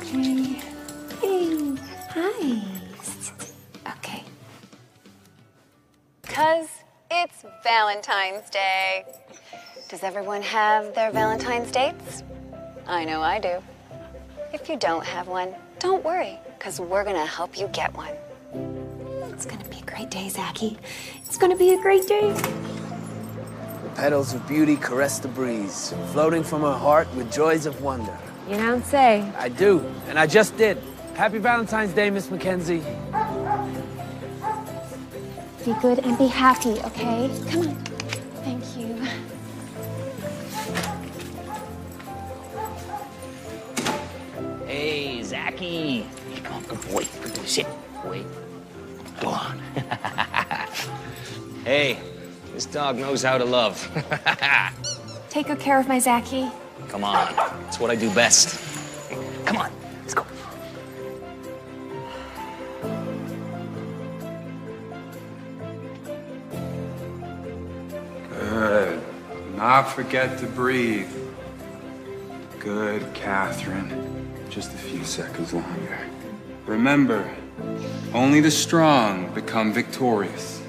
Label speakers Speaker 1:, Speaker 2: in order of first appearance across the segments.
Speaker 1: Okay. Hey. Hi. Okay.
Speaker 2: 'Cause it's Valentine's Day. Does everyone have their Valentine's dates? I know I do. If you don't have one, don't worry, 'cause we're gonna help you get one.
Speaker 1: It's gonna be a great day, Zachy. It's gonna be a great day.
Speaker 3: The petals of beauty caress the breeze, floating from her heart with joys of wonder.
Speaker 1: You don't say.
Speaker 3: I do, and I just did. Happy Valentine's Day, Miss Mackenzie.
Speaker 1: Be good and be happy, okay? Come on. Thank you.
Speaker 4: Hey, Zachy. Come on, good boy. Good boy. Sit. Wait. Go on. Hey, this dog knows how to love.
Speaker 1: Take good care of my Zachy.
Speaker 4: Come on. It's what I do best. Come on. Let's go.
Speaker 5: Good. Not forget to breathe. Good, Catherine. Just a few seconds longer. Remember, only the strong become victorious.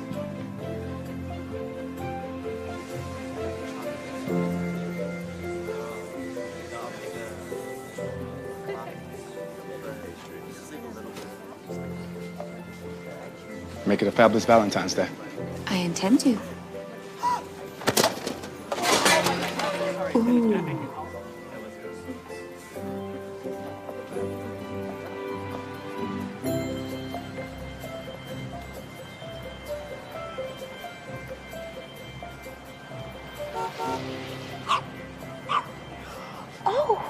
Speaker 6: Make it a fabulous Valentine's Day.
Speaker 1: I intend to. Ooh. Oh,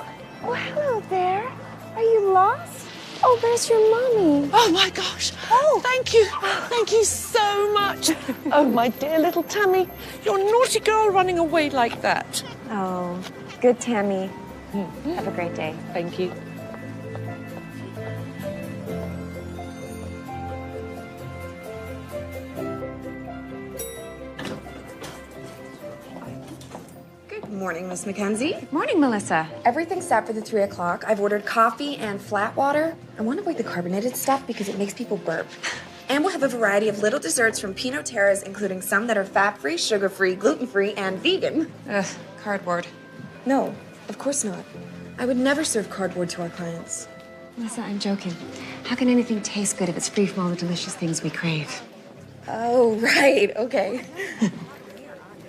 Speaker 1: well, hello there. Are you lost? Oh, there's your mommy.
Speaker 7: Oh my gosh. Oh, thank you. Thank you so much. Oh, my dear little Tammy. You're a naughty girl running away like that.
Speaker 1: Oh, good, Tammy. Have a great day.
Speaker 7: Thank you.
Speaker 8: Good morning, Miss Mackenzie.
Speaker 1: Morning, Melissa.
Speaker 8: Everything's set for the 3 o'clock. I've ordered coffee and flat water. I want to avoid the carbonated stuff because it makes people burp. And we'll have a variety of little desserts from Pinot Terras, including some that are fat-free, sugar-free, gluten-free, and vegan.
Speaker 1: Ugh, cardboard.
Speaker 8: No, of course not. I would never serve cardboard to our clients.
Speaker 1: Melissa, I'm joking. How can anything taste good if it's free from all the delicious things we crave?
Speaker 8: Oh, right. Okay.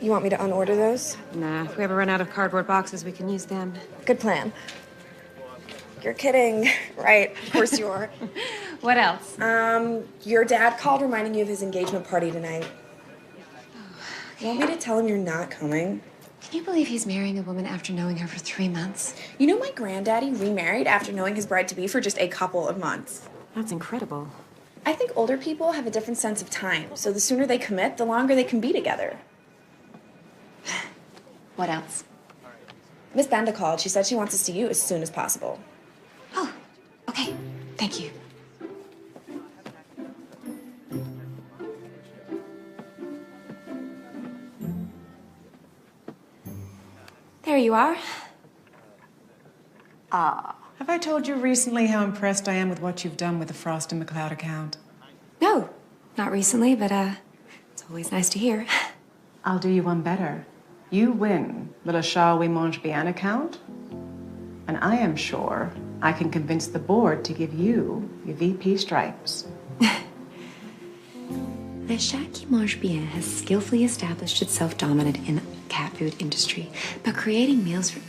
Speaker 8: You want me to unorder those?
Speaker 1: Nah, if we ever run out of cardboard boxes, we can use them.
Speaker 8: Good plan. You're kidding. Right, of course you are.
Speaker 1: What else?
Speaker 8: Your dad called reminding you of his engagement party tonight. You want me to tell him you're not coming?
Speaker 1: Can you believe he's marrying a woman after knowing her for 3 months?
Speaker 8: You know my granddaddy remarried after knowing his bride-to-be for just a couple of months.
Speaker 1: That's incredible.
Speaker 8: I think older people have a different sense of time, so the sooner they commit, the longer they can be together.
Speaker 1: What else?
Speaker 8: Miss Benda called. She said she wants to see you as soon as possible.
Speaker 1: Oh, okay. Thank you. There you are.
Speaker 9: Have I told you recently how impressed I am with what you've done with the Frost and McLeod account?
Speaker 1: No, not recently, but it's always nice to hear.
Speaker 9: I'll do you one better. You win the Le Shall We Mange Bien account, and I am sure I can convince the board to give you your VP stripes.
Speaker 8: Le Chat qui mange bien has skillfully established itself dominant in the cat food industry by creating meals for...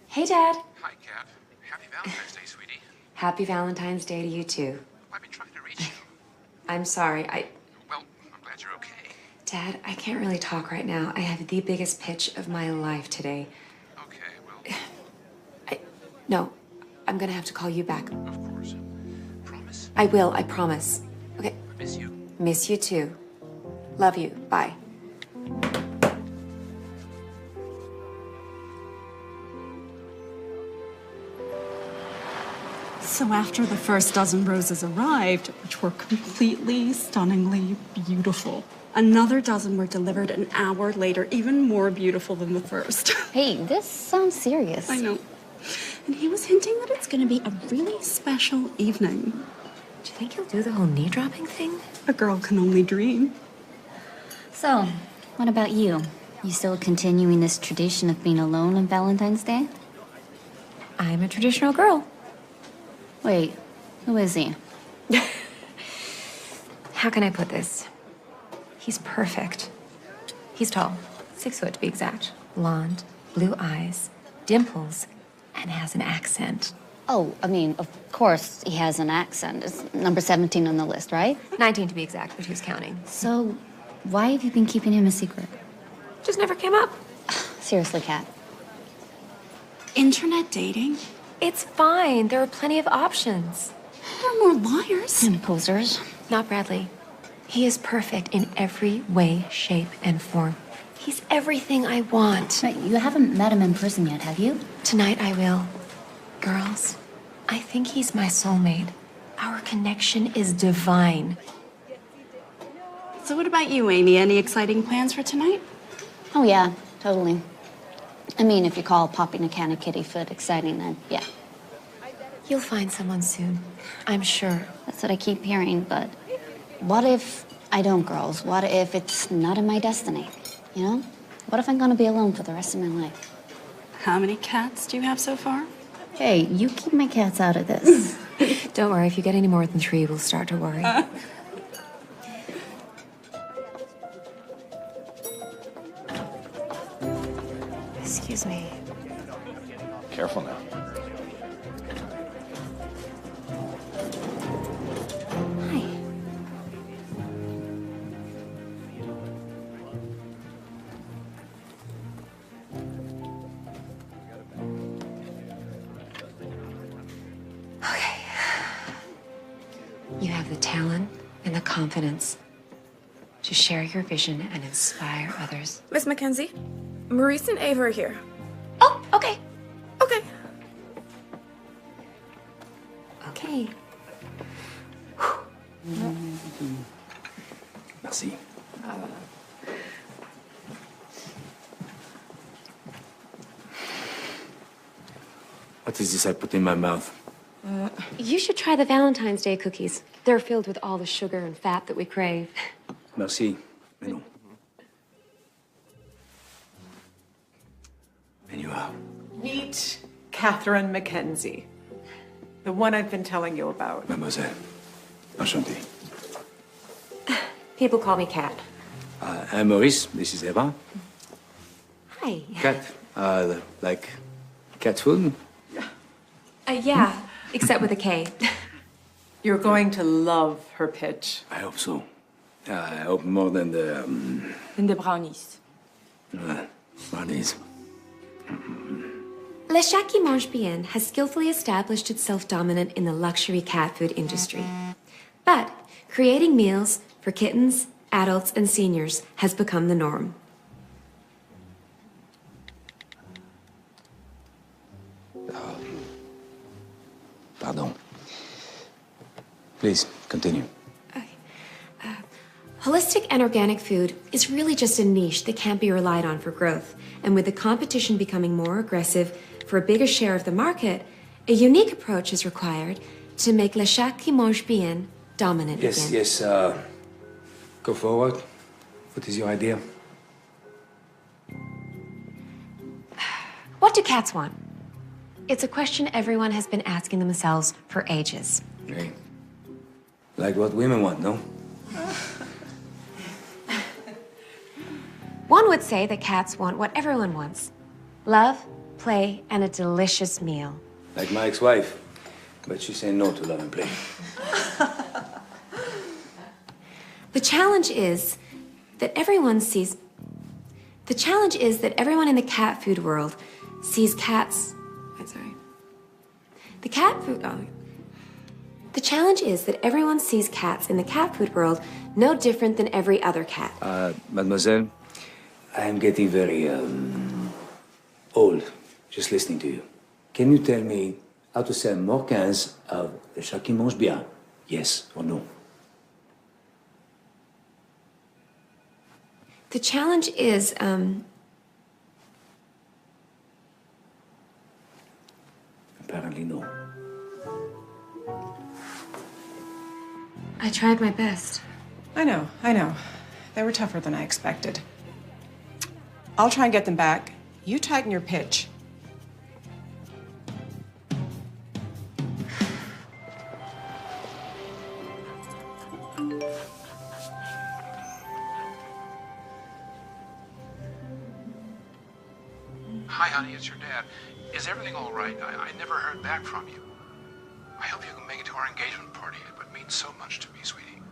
Speaker 8: Hey, Dad.
Speaker 6: Hi, Kat. Happy Valentine's Day, sweetie.
Speaker 8: Happy Valentine's Day to you, too.
Speaker 6: I've been trying to reach you.
Speaker 8: I'm sorry.
Speaker 6: Well, I'm glad you're okay.
Speaker 8: Dad, I can't really talk right now. I have the biggest pitch of my life today.
Speaker 6: Okay, well,
Speaker 8: No, I'm gonna have to call you back.
Speaker 6: of course. Promise?
Speaker 8: I will, I promise. Okay.
Speaker 6: I miss you.
Speaker 8: Miss you too. Love you. Bye.
Speaker 10: So after the first dozen roses arrived, which were completely, stunningly beautiful, another dozen were delivered an hour later, even more beautiful than the first.
Speaker 2: Hey, this sounds serious.
Speaker 10: I know. And he was hinting that it's going to be a really special evening.
Speaker 8: Do you think he'll do the whole knee dropping thing?
Speaker 10: A girl can only dream.
Speaker 2: So, what about you? You still continuing this tradition of being alone on Valentine's Day?
Speaker 8: I'm a traditional girl.
Speaker 2: Wait, who is he?
Speaker 8: How can I put this? He's perfect. He's tall, 6 foot to be exact. Blonde, blue eyes, dimples, and has an accent.
Speaker 2: Oh, I mean, of course he has an accent. It's number 17 on the list, right?
Speaker 8: 19 to be exact, but who's counting?
Speaker 2: So, why have you been keeping him a secret?
Speaker 8: Just never came up.
Speaker 2: Seriously, Kat.
Speaker 10: Internet dating?
Speaker 8: It's fine. There are plenty of options.
Speaker 10: There are more liars.
Speaker 2: And posers.
Speaker 8: Not Bradley. He is perfect in every way, shape, and form. He's everything I want.
Speaker 2: Right, you haven't met him in person yet, have you?
Speaker 8: Tonight I will. Girls, I think he's my soulmate. Our connection is divine.
Speaker 10: So what about you, Amy? Any exciting plans for tonight?
Speaker 2: Oh, yeah, totally. I mean, if you call popping a can of kitty foot exciting, then yeah.
Speaker 8: You'll find someone soon, I'm sure.
Speaker 2: That's what I keep hearing, but what if I don't, girls? What if it's not in my destiny? You know? What if I'm gonna be alone for the rest of my life?
Speaker 10: How many cats do you have so far?
Speaker 2: Hey, you keep my cats out of this.
Speaker 8: Don't worry, if you get any more than 3, we'll start to worry. Excuse me.
Speaker 6: Careful now.
Speaker 8: Hi. Okay. You have the talent and the confidence to share your vision and inspire others.
Speaker 11: Miss Mackenzie, Maurice and Ava are here.
Speaker 8: Oh, okay.
Speaker 11: Okay.
Speaker 8: Okay.
Speaker 3: Merci. What is this I put in my mouth?
Speaker 8: You should try the Valentine's Day cookies. They're filled with all the sugar and fat that we crave.
Speaker 3: Merci. Mais non. And you are?
Speaker 7: Meet Catherine Mackenzie, the one I've been telling you about.
Speaker 3: Mademoiselle. Enchanté.
Speaker 8: People call me Cat.
Speaker 3: I'm Maurice. This is Eva.
Speaker 8: Hi.
Speaker 3: Cat. Like cat food?
Speaker 8: Yeah, except with a K.
Speaker 7: You're going to love her pitch.
Speaker 3: I hope so. I hope more than the
Speaker 11: And the brownies.
Speaker 3: brownies.
Speaker 8: Le Chat qui mange bien has skillfully established itself dominant in the luxury cat food industry. But creating meals for kittens, adults, and seniors has become the norm.
Speaker 3: Pardon. Please, continue.
Speaker 8: Holistic and organic food is really just a niche that can't be relied on for growth. And with the competition becoming more aggressive for a bigger share of the market, a unique approach is required to make Le Chat qui mange bien dominant again.
Speaker 3: Yes, go forward. What is your idea?
Speaker 12: What do cats want? It's a question everyone has been asking themselves for ages.
Speaker 13: Hey, like what women want, no?
Speaker 12: One would say that cats want what everyone wants. Love, play, and a delicious meal.
Speaker 13: Like my ex-wife, but she said no to love and play.
Speaker 12: The challenge is that everyone in the cat food world sees cats. I'm sorry. The challenge is that everyone sees cats in the cat food world no different than every other cat.
Speaker 13: Mademoiselle, I am getting very, old just listening to you. Can you tell me how to sell more cans of le chat qui mange bien? Yes or no?
Speaker 12: The challenge is,
Speaker 13: Apparently no.
Speaker 12: I tried my best.
Speaker 9: I know. They were tougher than I expected. I'll try and get them back. You tighten your pitch.
Speaker 6: Hi, honey, it's your dad. Is everything all right? I never heard back from you. I hope you can make it to our engagement party. It would mean so much to me, sweetie.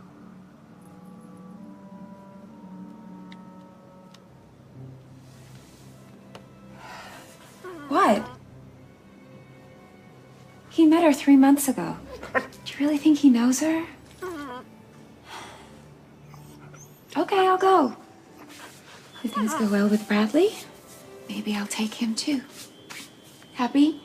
Speaker 12: What? He met her 3 months ago. Do you really think he knows her? Okay, I'll go. If things go well with Bradley, maybe I'll take him too. Happy?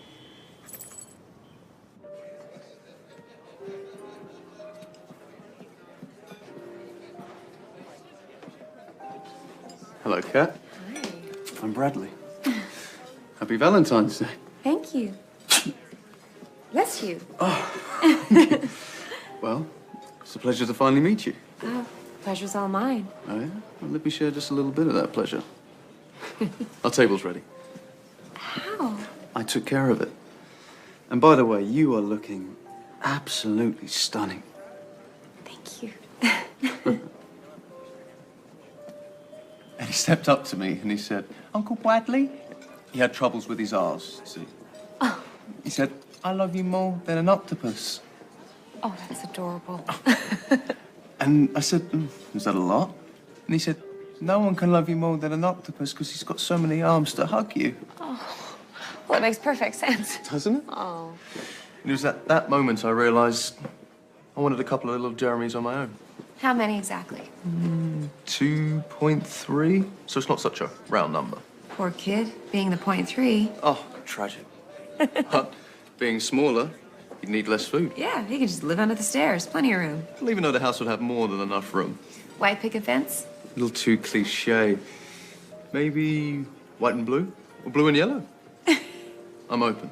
Speaker 14: Hello, Kat. Hi. I'm Bradley. Happy Valentine's Day.
Speaker 12: Thank you. Bless you.
Speaker 14: Well, it's a pleasure to finally meet you.
Speaker 12: Oh, pleasure's all mine.
Speaker 14: Oh, yeah? Well, let me share just a little bit of that pleasure. Our table's ready.
Speaker 12: How?
Speaker 14: I took care of it. And by the way, you are looking absolutely stunning.
Speaker 12: Thank you.
Speaker 14: And he stepped up to me and he said, Uncle Bradley? He had troubles with his R's, see.
Speaker 12: Oh.
Speaker 14: He said, I love you more than an octopus.
Speaker 12: Oh, that's adorable.
Speaker 14: And I said, is that a lot? And he said, no one can love you more than an octopus because he's got so many arms to hug you.
Speaker 12: Oh, well, it makes perfect sense.
Speaker 14: Doesn't it?
Speaker 12: Oh.
Speaker 14: And it was at that moment I realized I wanted a couple of little Jeremys on my own.
Speaker 12: How many exactly?
Speaker 14: 2.3, so it's not such a round number.
Speaker 12: Poor kid, being the 0.3.
Speaker 14: Oh, tragic. But being smaller, you'd need less food.
Speaker 12: Yeah, he could just live under the stairs. Plenty of room.
Speaker 14: Well, even though the house would have more than enough room.
Speaker 12: White picket fence?
Speaker 14: A little too cliche. Maybe white and blue? Or blue and yellow? I'm open.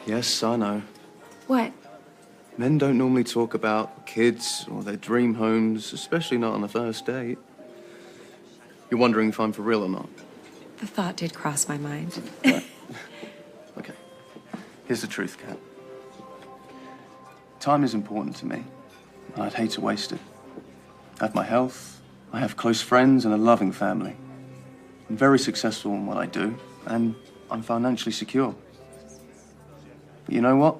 Speaker 14: Yes, I know.
Speaker 12: What?
Speaker 14: Men don't normally talk about kids or their dream homes, especially not on the first date. You're wondering if I'm for real or not?
Speaker 12: The thought did cross my mind.
Speaker 14: Right. Okay. Here's the truth, Kat. Time is important to me, and I'd hate to waste it. I have my health, I have close friends and a loving family. I'm very successful in what I do, and I'm financially secure. But you know what?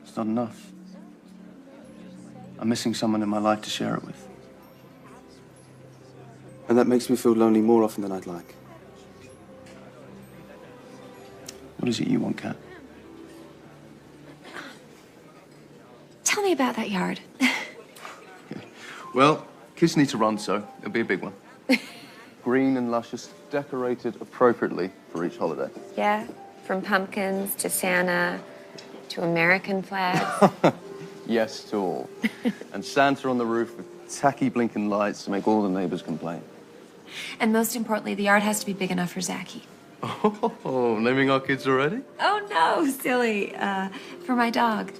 Speaker 14: It's not enough. I'm missing someone in my life to share it with. And that makes me feel lonely more often than I'd like. What is it you want, Kat?
Speaker 12: Tell me about that yard.
Speaker 14: Well, kids need to run, so it'll be a big one. Green and luscious, decorated appropriately for each holiday.
Speaker 12: Yeah, from pumpkins to Santa to American flags.
Speaker 14: Yes to all. And Santa on the roof with tacky blinking lights to make all the neighbors complain.
Speaker 12: And most importantly, the yard has to be big enough for Zachy.
Speaker 14: Oh, naming our kids already?
Speaker 12: Oh, no, silly. For my dog.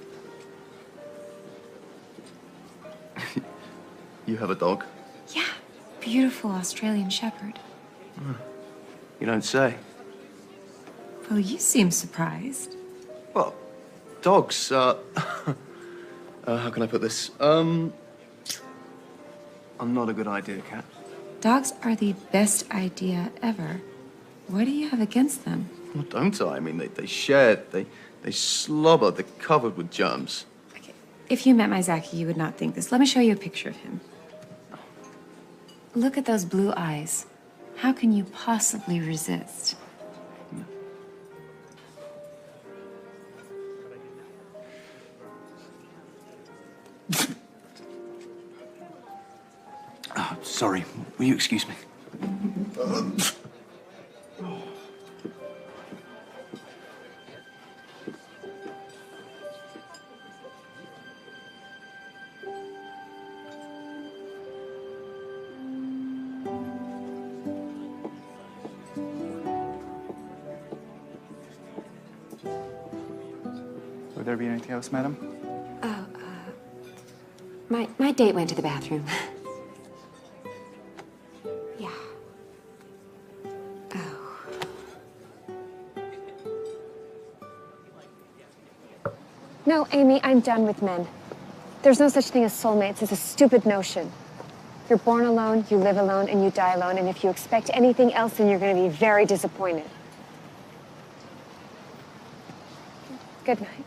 Speaker 14: You have a dog?
Speaker 12: Yeah, beautiful Australian Shepherd.
Speaker 14: You don't say.
Speaker 12: Well, you seem surprised.
Speaker 14: Well, dogs, how can I put this? Are not a good idea, Cat.
Speaker 12: Dogs are the best idea ever. What do you have against them?
Speaker 14: Well, don't I? I mean, they shed, they slobber, they're covered with germs.
Speaker 12: If you met my Zachy, you would not think this. Let me show you a picture of him. Look at those blue eyes. How can you possibly resist?
Speaker 14: Oh, sorry. Will you excuse me?
Speaker 15: Would there be anything else, madam?
Speaker 12: Oh, my date went to the bathroom. Yeah. Oh.
Speaker 1: No, Amy, I'm done with men. There's no such thing as soulmates. It's a stupid notion. You're born alone, you live alone, and you die alone. And if you expect anything else, then you're going to be very disappointed. Good night.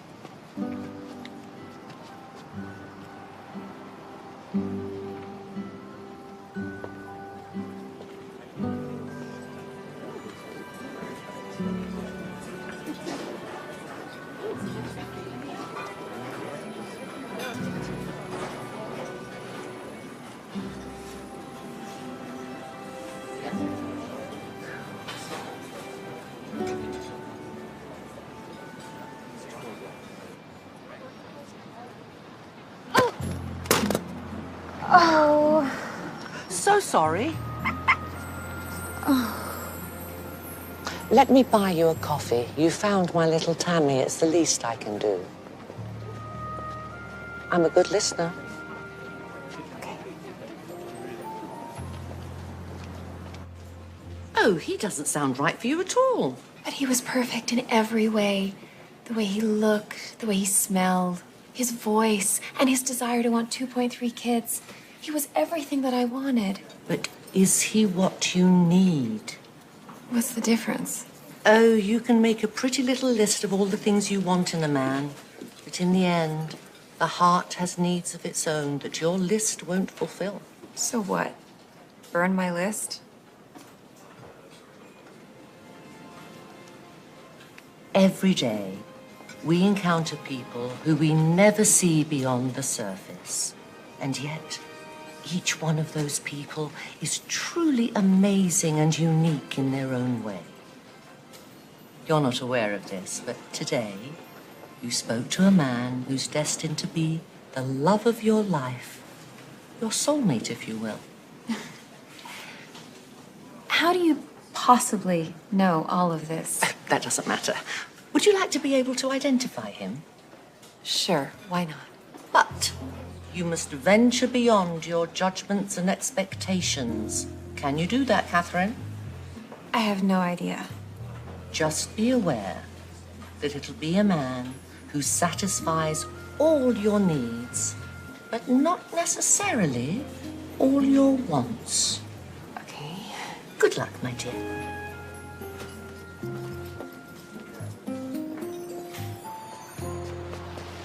Speaker 7: Oh. So sorry.
Speaker 16: Let me buy you a coffee. You found my little Tammy. It's the least I can do. I'm a good listener. Oh, he doesn't sound right for you at all.
Speaker 12: But he was perfect in every way. The way he looked, the way he smelled, his voice, and his desire to want 2.3 kids. He was everything that I wanted.
Speaker 16: But is he what you need?
Speaker 12: What's the difference?
Speaker 16: Oh, you can make a pretty little list of all the things you want in a man. But in the end, the heart has needs of its own that your list won't fulfill.
Speaker 12: So what? Burn my list?
Speaker 16: Every day, we encounter people who we never see beyond the surface. And yet, each one of those people is truly amazing and unique in their own way. You're not aware of this, but today, you spoke to a man who's destined to be the love of your life. Your soulmate, if you will.
Speaker 12: How do you possibly know all of this?
Speaker 16: That doesn't matter. Would you like to be able to identify him?
Speaker 12: Sure, why not?
Speaker 16: But you must venture beyond your judgments and expectations. Can you do that, Catherine?
Speaker 12: I have no idea.
Speaker 16: Just be aware that it'll be a man who satisfies all your needs, but not necessarily all your wants.
Speaker 12: Okay.
Speaker 16: Good luck, my dear.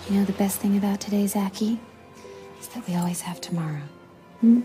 Speaker 12: You know the best thing about today, Zachy? Is that we always have tomorrow. Hmm?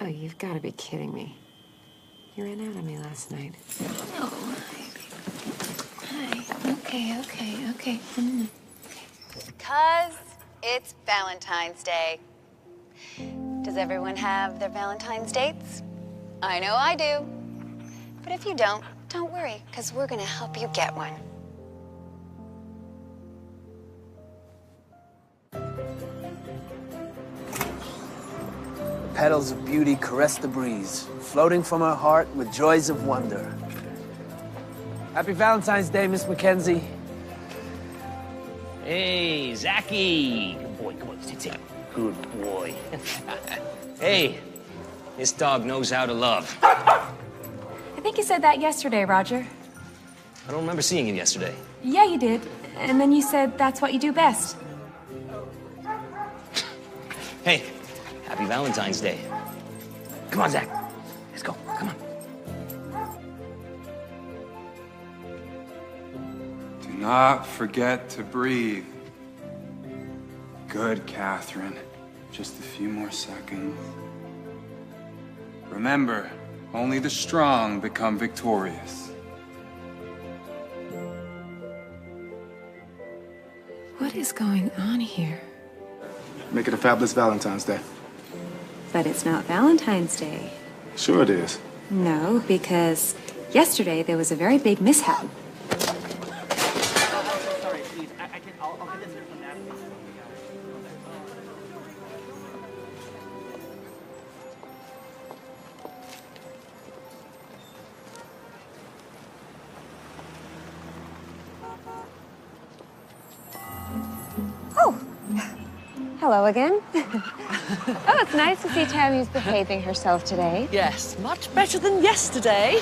Speaker 12: Oh, you've got to be kidding me. You ran out on me last night.
Speaker 2: No.
Speaker 12: Okay.
Speaker 2: Because it's Valentine's Day. Does everyone have their Valentine's dates? I know I do. But if you don't worry, because we're gonna help you get one.
Speaker 3: Petals of beauty caress the breeze, floating from her heart with joys of wonder. Happy Valentine's Day, Miss Mackenzie.
Speaker 4: Hey, Zachy. Good boy, come on, sit. Good boy. Hey, this dog knows how to love.
Speaker 12: I think you said that yesterday, Roger.
Speaker 4: I don't remember seeing him yesterday.
Speaker 12: Yeah, you did. And then you said that's what you do best.
Speaker 4: Hey, happy Valentine's Day. Come on, Zach. Let's go. Come on.
Speaker 5: Do not forget to breathe. Good, Catherine. Just a few more seconds. Remember, only the strong become victorious.
Speaker 12: What is going on here?
Speaker 14: Make it a fabulous Valentine's Day.
Speaker 1: But it's not Valentine's Day.
Speaker 14: Sure it is.
Speaker 1: No, because yesterday there was a very big mishap. Hello again. Oh, it's nice to see Tammy's behaving herself today.
Speaker 7: Yes, much better than yesterday.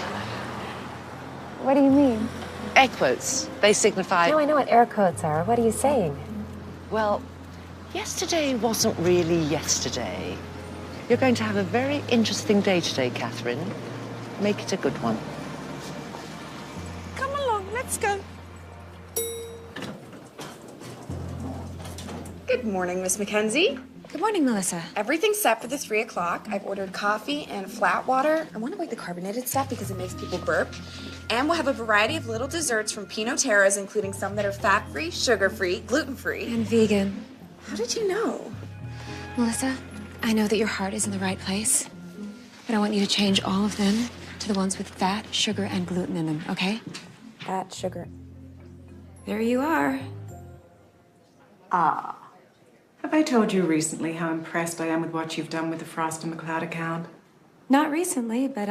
Speaker 1: What do you mean?
Speaker 7: Air quotes. They signify...
Speaker 12: No, I know what air quotes are. What are you saying?
Speaker 7: Well, yesterday wasn't really yesterday. You're going to have a very interesting day today, Catherine. Make it a good one. Come along, let's go.
Speaker 8: Good morning, Miss Mackenzie.
Speaker 1: Good morning, Melissa.
Speaker 8: Everything's set for the 3 o'clock. I've ordered coffee and flat water. I want to avoid the carbonated stuff because it makes people burp. And we'll have a variety of little desserts from Pinot Terras, including some that are fat-free, sugar-free, gluten-free.
Speaker 1: And vegan.
Speaker 8: How did you know?
Speaker 1: Melissa, I know that your heart is in the right place, but I want you to change all of them to the ones with fat, sugar, and gluten in them, okay?
Speaker 8: Fat, sugar.
Speaker 1: There you are.
Speaker 9: Ah. Have I told you recently how impressed I am with what you've done with the Frost and McLeod account?
Speaker 1: Not recently, but,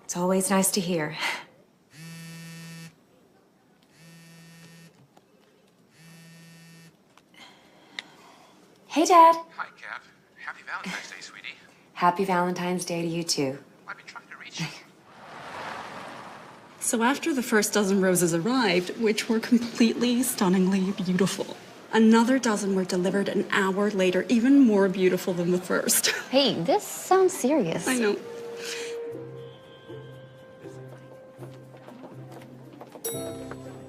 Speaker 1: it's always nice to hear. Hey, Dad.
Speaker 6: Hi, Cap. Happy Valentine's Day, sweetie.
Speaker 1: Happy Valentine's Day to you, too.
Speaker 6: I've been trying to reach you.
Speaker 10: So after the first dozen roses arrived, which were completely, stunningly beautiful, another dozen were delivered an hour later, even more beautiful than the first.
Speaker 2: Hey, this sounds serious.
Speaker 10: I know.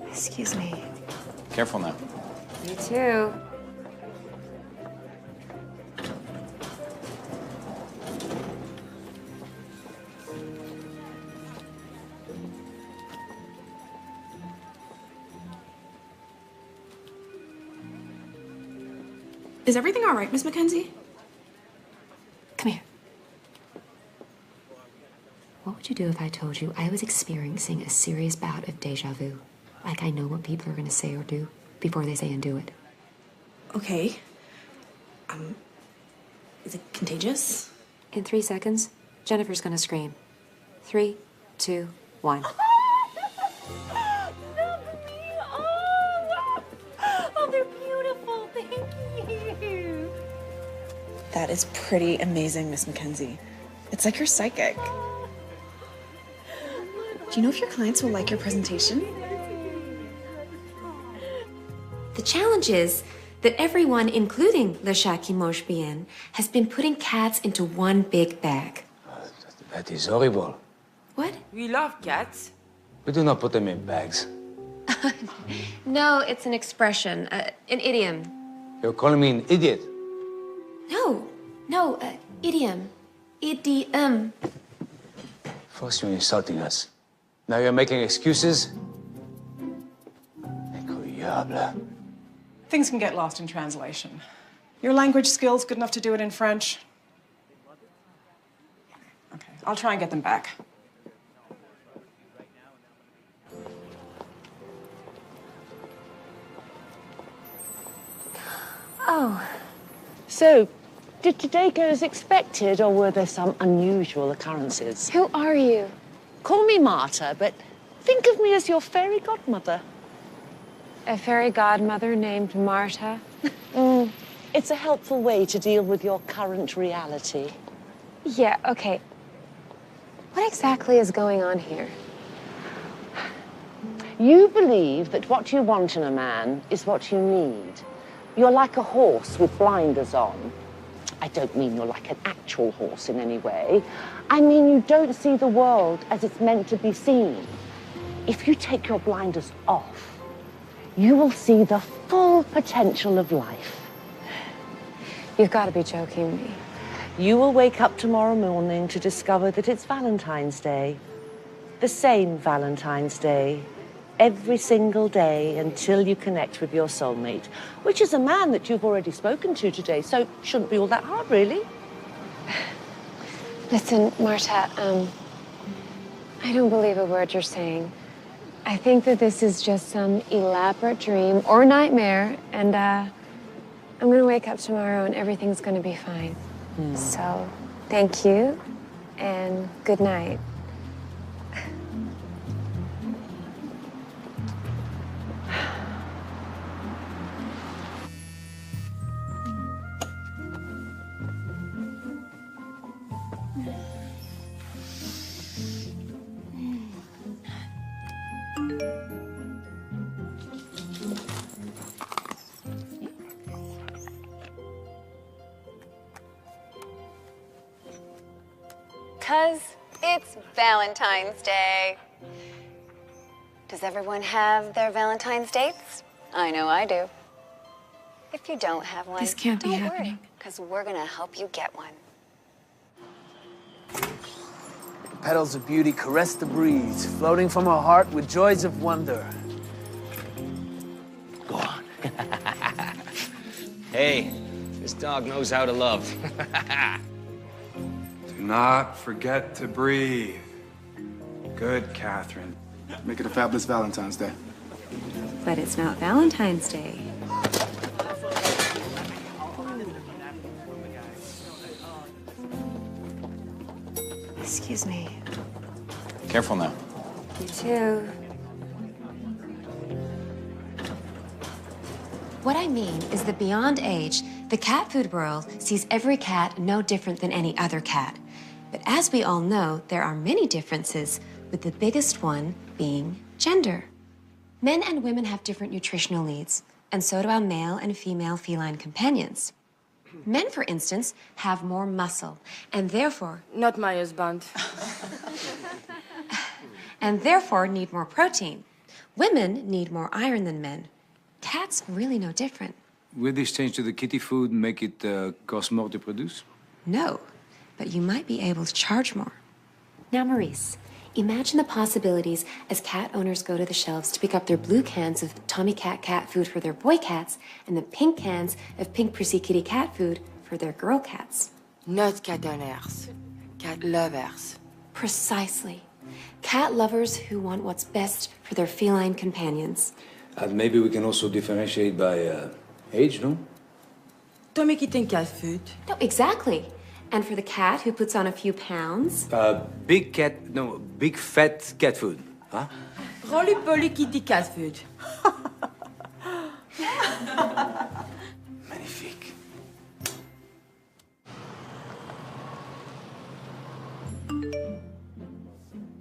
Speaker 1: Excuse me.
Speaker 15: Careful now.
Speaker 1: You too.
Speaker 11: Is everything all right, Miss Mackenzie?
Speaker 1: Come here. What would you do if I told you I was experiencing a serious bout of deja vu? Like I know what people are going to say or do before they say and do it.
Speaker 11: Okay. Is it contagious?
Speaker 1: In 3 seconds, Jennifer's going to scream. 3, 2, 1.
Speaker 12: Oh, they're beautiful. Thank you.
Speaker 11: That is pretty amazing, Miss Mackenzie. It's like you're psychic. Do you know if your clients will like your presentation?
Speaker 1: The challenge is that everyone, including Le Chat qui mange bien, has been putting cats into one big bag.
Speaker 13: That is horrible.
Speaker 1: What?
Speaker 11: We love cats.
Speaker 13: We do not put them in bags.
Speaker 1: No, it's an expression, an idiom.
Speaker 13: You're calling me an idiot.
Speaker 1: No, idiom. Idiom.
Speaker 13: First you're insulting us. Now you're making excuses? Diable.
Speaker 9: Things can get lost in translation. Your language skills good enough to do it in French? Okay, I'll try and get them back.
Speaker 16: Oh. So, did today go as expected, or were there some unusual occurrences?
Speaker 1: Who are you?
Speaker 16: Call me Marta, but think of me as your fairy godmother.
Speaker 1: A fairy godmother named Marta?
Speaker 16: It's a helpful way to deal with your current reality.
Speaker 1: Yeah, okay. What exactly is going on here?
Speaker 16: You believe that what you want in a man is what you need. You're like a horse with blinders on. I don't mean you're like an actual horse in any way. I mean you don't see the world as it's meant to be seen. If you take your blinders off, you will see the full potential of life.
Speaker 1: You've got to be joking me.
Speaker 16: You will wake up tomorrow morning to discover that it's Valentine's Day. The same Valentine's Day. Every single day until you connect with your soulmate, which is a man that you've already spoken to today, so shouldn't be all that hard, really.
Speaker 1: Listen, Marta, I don't believe a word you're saying. I think that this is just some elaborate dream or nightmare, and I'm gonna wake up tomorrow and everything's gonna be fine. So, thank you, and good night.
Speaker 2: Because it's Valentine's Day. Does everyone have their Valentine's dates? I know I do. If you don't have one,
Speaker 12: This can't be
Speaker 2: don't
Speaker 12: happening.
Speaker 2: because we're gonna help you get one.
Speaker 3: The petals of beauty caress the breeze, floating from her heart with joys of wonder.
Speaker 4: Go on. Hey, this dog knows how to love.
Speaker 5: Do not forget to breathe. Good, Catherine.
Speaker 15: Make it a fabulous Valentine's Day.
Speaker 1: But it's not Valentine's Day. Excuse me.
Speaker 6: Careful now.
Speaker 1: You too.
Speaker 12: What I mean is that beyond age, the cat food world sees every cat no different than any other cat. But as we all know, there are many differences, with the biggest one being gender. Men and women have different nutritional needs, and so do our male and female feline companions. Men, for instance, have more muscle, and therefore...
Speaker 17: Not my husband.
Speaker 12: and therefore need more protein. Women need more iron than men. Cats really no different.
Speaker 13: Will this change to the kitty food make it cost more to produce?
Speaker 12: No, but you might be able to charge more. Now, Maurice, imagine the possibilities as cat owners go to the shelves to pick up their blue cans of Tommy Cat cat food for their boy cats and the pink cans of Pink Prissy Kitty cat food for their girl cats.
Speaker 17: Not cat owners. Cat lovers.
Speaker 12: Precisely. Cat lovers who want what's best for their feline companions.
Speaker 13: And maybe we can also differentiate by age, no?
Speaker 17: Tommy eating cat food.
Speaker 12: No, exactly. And for the cat who puts on a few pounds.
Speaker 13: Big fat cat food, huh?
Speaker 17: Roly-poly kitty cat food.
Speaker 13: Magnifique.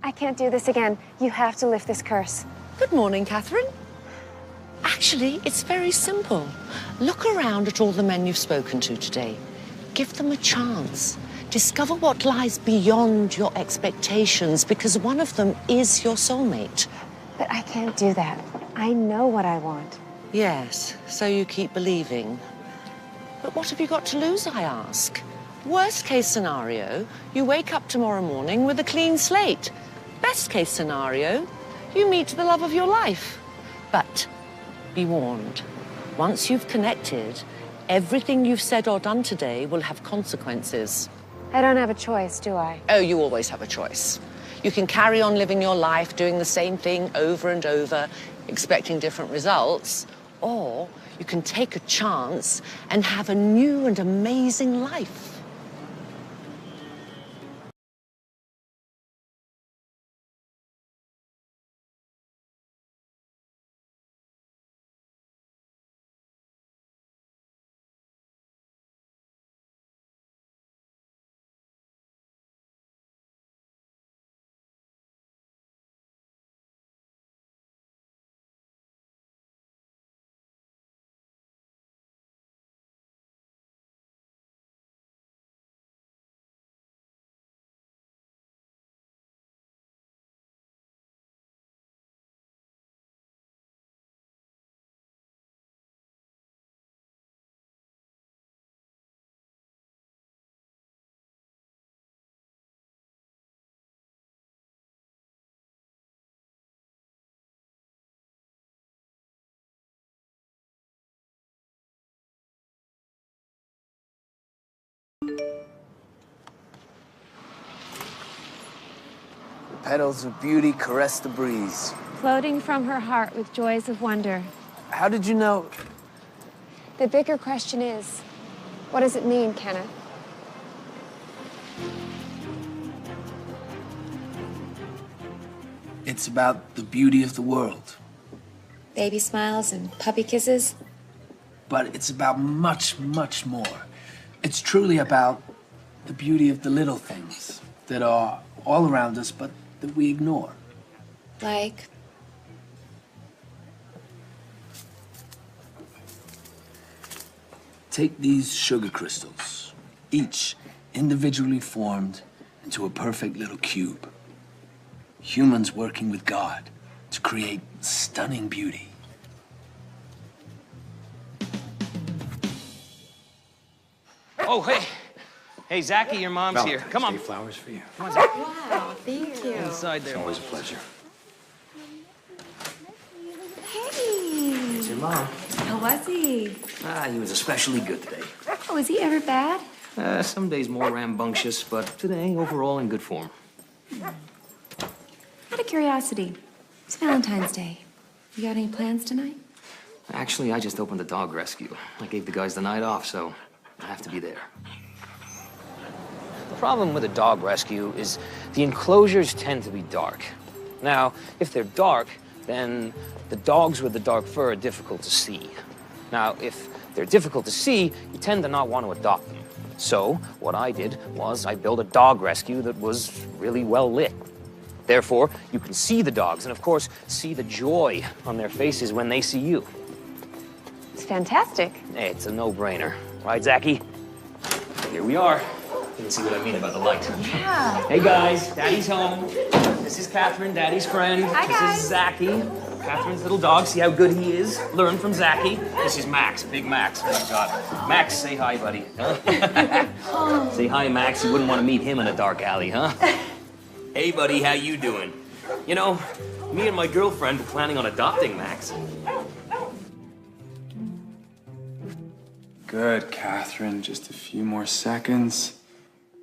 Speaker 1: I can't do this again. You have to lift this curse.
Speaker 16: Good morning, Catherine. Actually, it's very simple. Look around at all the men you've spoken to today. Give them a chance. Discover what lies beyond your expectations, because one of them is your soulmate.
Speaker 1: But I can't do that. I know what I want.
Speaker 16: Yes, so you keep believing. But what have you got to lose, I ask? Worst case scenario, you wake up tomorrow morning with a clean slate. Best case scenario, you meet the love of your life. But
Speaker 7: be warned. Once you've connected, everything you've said or done today will have consequences.
Speaker 1: I don't have a choice, do I?
Speaker 7: Oh, you always have a choice. You can carry on living your life, doing the same thing over and over, expecting different results, or you can take a chance and have a new and amazing life.
Speaker 3: Petals of beauty caress the breeze.
Speaker 1: Floating from her heart with joys of wonder.
Speaker 3: How did you know?
Speaker 1: The bigger question is, what does it mean, Kenneth?
Speaker 3: It's about the beauty of the world.
Speaker 12: Baby smiles and puppy kisses.
Speaker 3: But it's about much, much more. It's truly about the beauty of the little things that are all around us, but that we ignore.
Speaker 12: Like?
Speaker 3: Take these sugar crystals, each individually formed into a perfect little cube. Humans working with God to create stunning beauty.
Speaker 4: Oh, hey. Hey, Zachy, your mom's here. Come on.
Speaker 18: Flowers for you.
Speaker 4: Come on, Zachy.
Speaker 12: Wow, thank you.
Speaker 4: Inside there.
Speaker 18: It's always a pleasure.
Speaker 12: Hey.
Speaker 18: Here's your mom.
Speaker 12: How was he?
Speaker 4: Ah, he was especially good today.
Speaker 12: Oh, was he ever bad?
Speaker 4: Some days more rambunctious, but today, overall, in good form.
Speaker 12: Out of curiosity, it's Valentine's Day. You got any plans tonight?
Speaker 4: Actually, I just opened a dog rescue. I gave the guys the night off, so I have to be there. The problem with a dog rescue is the enclosures tend to be dark. Now, if they're dark, then the dogs with the dark fur are difficult to see. Now, if they're difficult to see, you tend to not want to adopt them. So, what I did was I built a dog rescue that was really well lit. Therefore, you can see the dogs and, of course, see the joy on their faces when they see you.
Speaker 1: It's fantastic.
Speaker 4: It's a no-brainer. Right, Zachy? Here we are. You can see what I mean about the light.
Speaker 12: Yeah.
Speaker 4: Hey, guys. Daddy's home. This is Catherine, Daddy's friend.
Speaker 12: Hi, guys.
Speaker 4: This is Zachy, Catherine's little dog. See how good he is? Learn from Zachy. This is Max, Big Max. Oh, my God. Max, say hi, buddy. Say hi, Max. You wouldn't want to meet him in a dark alley, huh? Hey, buddy, how you doing? You know, me and my girlfriend are planning on adopting Max.
Speaker 5: Good, Catherine. Just a few more seconds.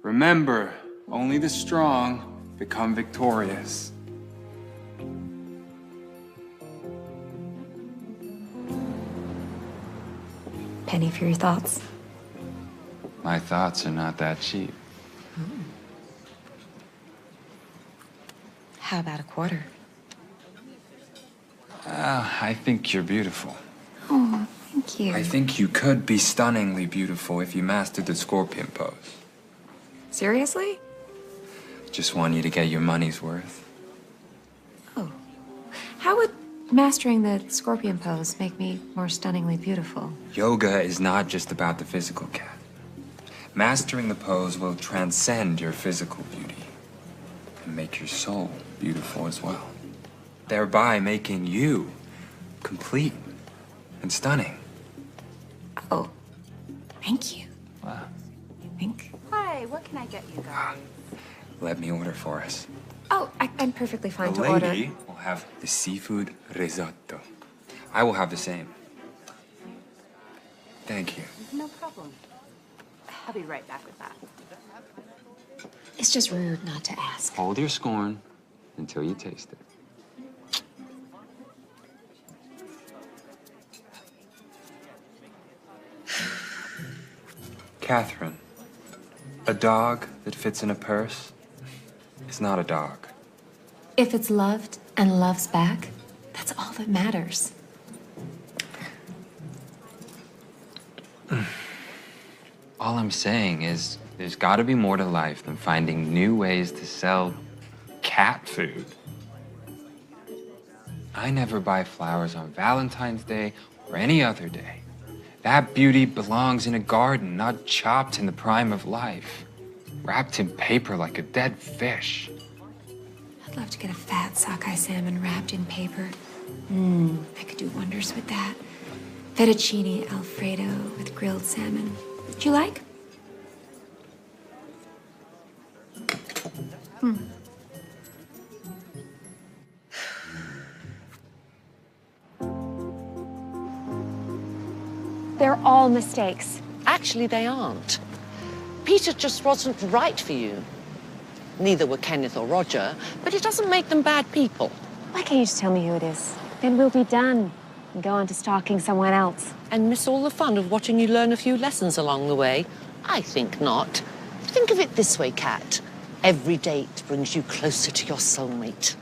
Speaker 5: Remember, only the strong become victorious.
Speaker 12: Penny for your thoughts.
Speaker 5: My thoughts are not that cheap.
Speaker 12: How about a quarter?
Speaker 5: I think you're beautiful.
Speaker 12: Oh, thank you.
Speaker 5: I think you could be stunningly beautiful if you mastered the scorpion pose.
Speaker 12: Seriously?
Speaker 5: Just want you to get your money's worth.
Speaker 12: Oh. How would mastering the scorpion pose make me more stunningly beautiful?
Speaker 5: Yoga is not just about the physical, Cat. Mastering the pose will transcend your physical beauty and make your soul beautiful as well, thereby making you complete and stunning.
Speaker 12: Oh, thank you.
Speaker 5: Wow.
Speaker 12: Hi, what can I get you guys?
Speaker 5: Let me order for us.
Speaker 12: Oh, I'm perfectly fine
Speaker 5: The
Speaker 12: to order.
Speaker 5: lady will have the seafood risotto. I will have the same. Thank you.
Speaker 12: No problem. I'll be right back with that.
Speaker 1: It's just rude not to ask.
Speaker 5: Hold your scorn until you taste it. Catherine, a dog that fits in a purse is not a dog.
Speaker 12: If it's loved and loves back, that's all that matters.
Speaker 5: All I'm saying is there's got to be more to life than finding new ways to sell cat food. I never buy flowers on Valentine's Day or any other day. That beauty belongs in a garden, not chopped in the prime of life, wrapped in paper like a dead fish.
Speaker 1: I'd love to get a fat sockeye salmon wrapped in paper. I could do wonders with that. Fettuccine Alfredo with grilled salmon. Would you like? They're all mistakes.
Speaker 7: Actually, they aren't. Peter just wasn't right for you. Neither were Kenneth or Roger, but it doesn't make them bad people.
Speaker 1: Why can't you just tell me who it is? Then we'll be done and go on to stalking someone else.
Speaker 7: And miss all the fun of watching you learn a few lessons along the way? I think not. Think of it this way, Kat. Every date brings you closer to your soulmate.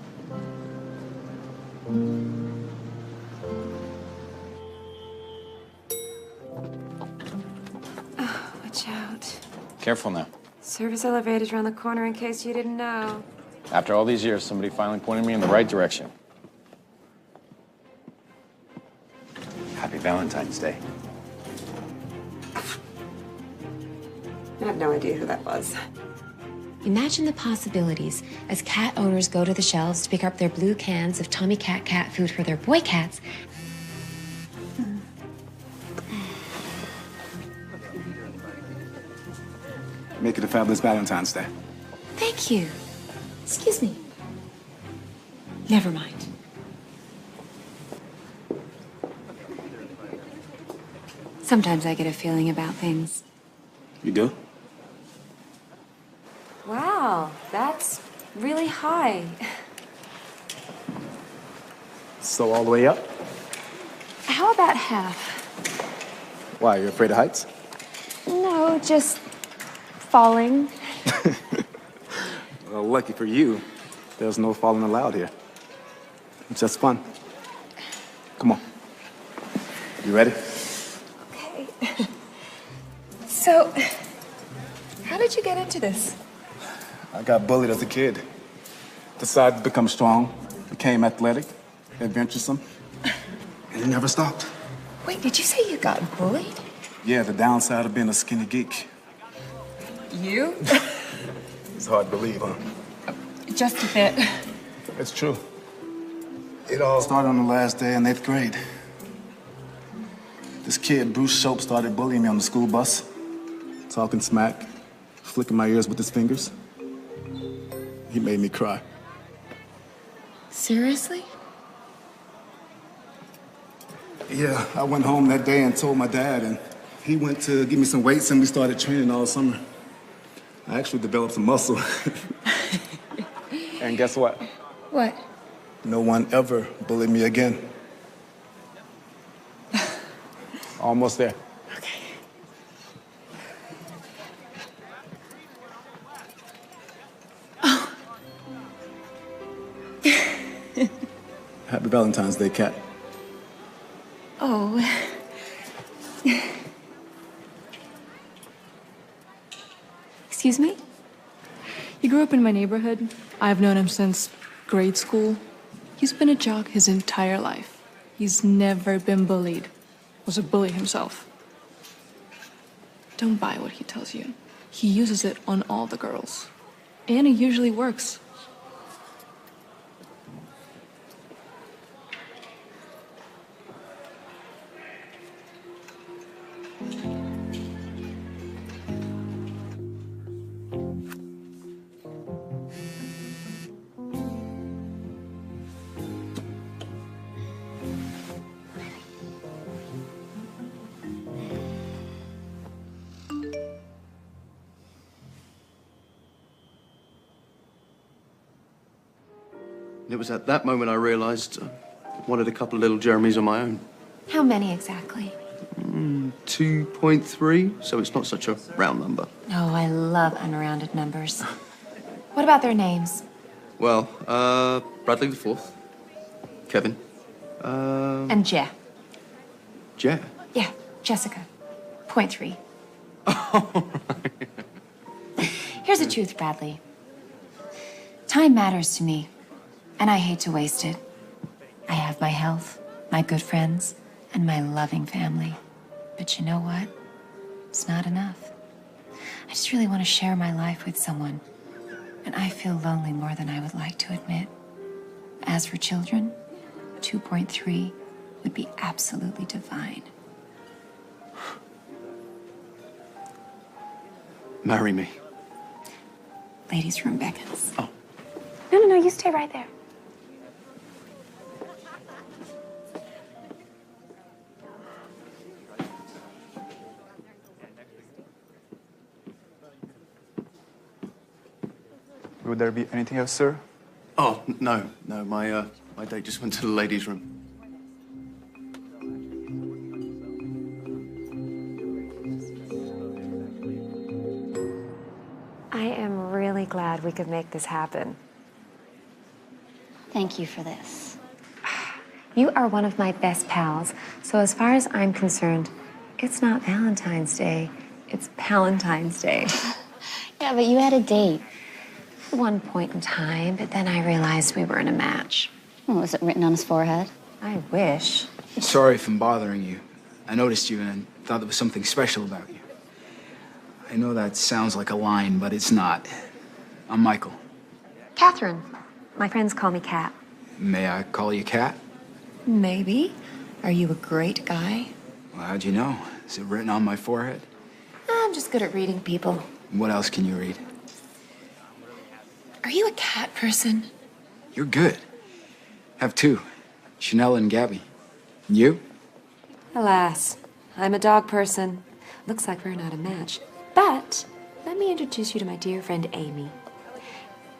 Speaker 1: Watch out.
Speaker 18: Careful now.
Speaker 1: Service elevator's around the corner in case you didn't know.
Speaker 18: After all these years, somebody finally pointed me in the right direction. Happy Valentine's Day.
Speaker 1: I have no idea who that was.
Speaker 12: Imagine the possibilities as cat owners go to the shelves to pick up their blue cans of Tommy Cat cat food for their boy cats.
Speaker 15: Make it a fabulous Valentine's Day.
Speaker 1: Thank you. Excuse me. Never mind. Sometimes I get a feeling about things.
Speaker 15: You do?
Speaker 1: Wow, that's really high.
Speaker 15: So all the way up?
Speaker 1: How about half?
Speaker 15: Why, you're afraid of heights?
Speaker 1: No, just falling.
Speaker 15: Well, lucky for you, there's no falling allowed here. It's just fun. Come on. You ready?
Speaker 1: Okay. So, how did you get into this?
Speaker 15: I got bullied as a kid. Decided to become strong, became athletic, adventuresome, and it never stopped.
Speaker 1: Wait, did you say you got bullied?
Speaker 15: Yeah, the downside of being a skinny geek.
Speaker 1: You?
Speaker 15: It's hard to believe, huh?
Speaker 1: Just a bit.
Speaker 15: It's true. It all started on the last day in 8th grade. This kid, Bruce Shope, started bullying me on the school bus, talking smack, flicking my ears with his fingers. He made me cry.
Speaker 1: Seriously?
Speaker 15: Yeah, I went home that day and told my dad, and he went to give me some weights, and we started training all summer. I actually developed some muscle. And guess what?
Speaker 1: What?
Speaker 15: No one ever bullied me again. Almost there.
Speaker 1: Okay. Oh.
Speaker 15: Happy Valentine's Day, Kat.
Speaker 1: Oh. Excuse me?
Speaker 19: He grew up in my neighborhood. I've known him since grade school. He's been a jock his entire life. He's never been bullied. Was a bully himself. Don't buy what he tells you. He uses it on all the girls. And it usually works.
Speaker 14: And it was at that moment I realized I wanted a couple of little Jeremys of my own.
Speaker 12: How many exactly?
Speaker 14: 2.3, so it's not such a round number.
Speaker 12: Oh, I love unrounded numbers. What about their names?
Speaker 14: Well, Bradley the fourth, Kevin,
Speaker 12: And Je.
Speaker 14: Je.
Speaker 12: Yeah, Jessica. 0.3. Here's the truth, Bradley. Time matters to me, and I hate to waste it. I have my health, my good friends, and my loving family. But you know what? It's not enough. I just really want to share my life with someone, and I feel lonely more than I would like to admit. As for children, 2.3 would be absolutely divine.
Speaker 14: Marry me.
Speaker 12: Ladies' room beckons.
Speaker 14: Oh.
Speaker 1: No, you stay right there.
Speaker 20: Would there be anything else, sir?
Speaker 14: Oh, no. My date just went to the ladies' room.
Speaker 1: I am really glad we could make this happen.
Speaker 12: Thank you for this.
Speaker 1: You are one of my best pals, so as far as I'm concerned, it's not Valentine's Day, it's Palentine's Day.
Speaker 12: Yeah, but you had a date.
Speaker 1: At one point in time, but then I realized we weren't a match.
Speaker 12: Well, was it written on his forehead?
Speaker 1: I wish.
Speaker 21: Sorry if I'm bothering you. I noticed you and I thought there was something special about you. I know that sounds like a line, but it's not. I'm Michael.
Speaker 1: Catherine. My friends call me Kat.
Speaker 21: May I call you Kat?
Speaker 12: Maybe. Are you a great guy?
Speaker 21: Well, how'd you know? Is it written on my forehead?
Speaker 12: I'm just good at reading people.
Speaker 21: What else can you read?
Speaker 12: Are you a cat person?
Speaker 21: You're good. Have two. Chanel and Gabby. And you?
Speaker 1: Alas, I'm a dog person. Looks like we're not a match. But let me introduce you to my dear friend Amy.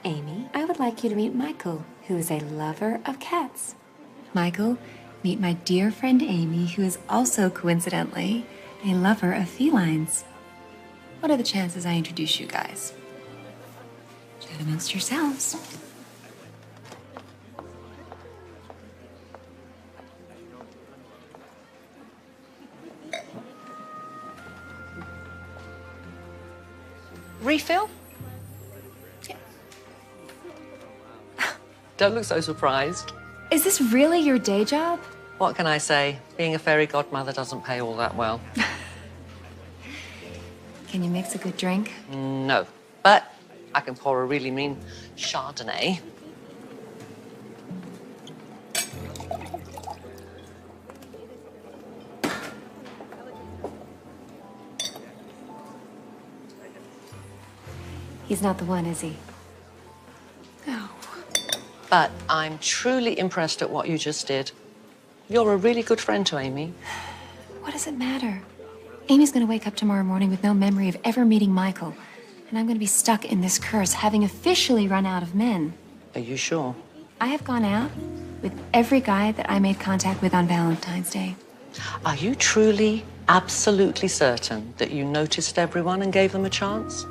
Speaker 1: Amy, I would like you to meet Michael, who is a lover of cats. Michael, meet my dear friend Amy, who is also coincidentally a lover of felines. What are the chances I introduce you guys? Chat amongst yourselves.
Speaker 7: Refill? Don't look so surprised.
Speaker 1: Is this really your day job?
Speaker 7: What can I say? Being a fairy godmother doesn't pay all that well.
Speaker 1: Can you mix a good drink?
Speaker 7: No, but I can pour a really mean Chardonnay.
Speaker 1: He's not the one, is he?
Speaker 7: No. But I'm truly impressed at what you just did. You're a really good friend to Amy.
Speaker 1: What does it matter? Amy's gonna wake up tomorrow morning with no memory of ever meeting Michael. And I'm gonna be stuck in this curse, having officially run out of men.
Speaker 7: Are you sure?
Speaker 1: I have gone out with every guy that I made contact with on Valentine's Day.
Speaker 7: Are you truly, absolutely certain that you noticed everyone and gave them a chance?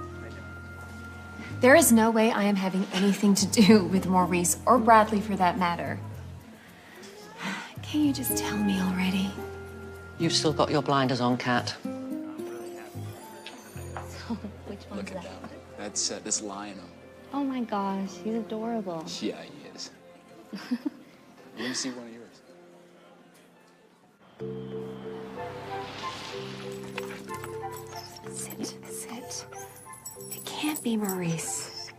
Speaker 1: There is no way I am having anything to do with Maurice, or Bradley for that matter. Can you just tell me already?
Speaker 7: You've still got your blinders on, Kat.
Speaker 12: Which one's that?
Speaker 21: That's this lion.
Speaker 12: Oh my gosh, he's adorable.
Speaker 21: Yeah, he is. Let me see one of yours.
Speaker 1: Sit. It can't be Maurice.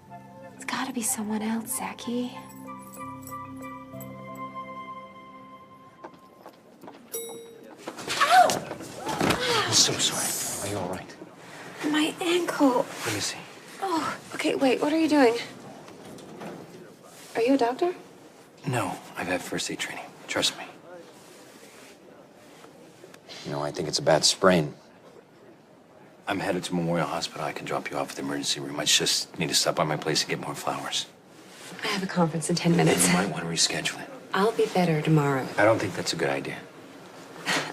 Speaker 1: It's gotta be someone else, Zachy.
Speaker 3: I'm so sorry. Are you all right?
Speaker 1: My ankle.
Speaker 3: Let me see.
Speaker 1: Oh, okay, wait, what are you doing? Are you a doctor?
Speaker 3: No, I've had first aid training. Trust me. You know, I think it's a bad sprain. I'm headed to Memorial Hospital. I can drop you off at the emergency room. I just need to stop by my place and get more flowers.
Speaker 12: I have a conference in 10 minutes.
Speaker 3: You might want to reschedule it.
Speaker 12: I'll be better tomorrow.
Speaker 3: I don't think that's a good idea.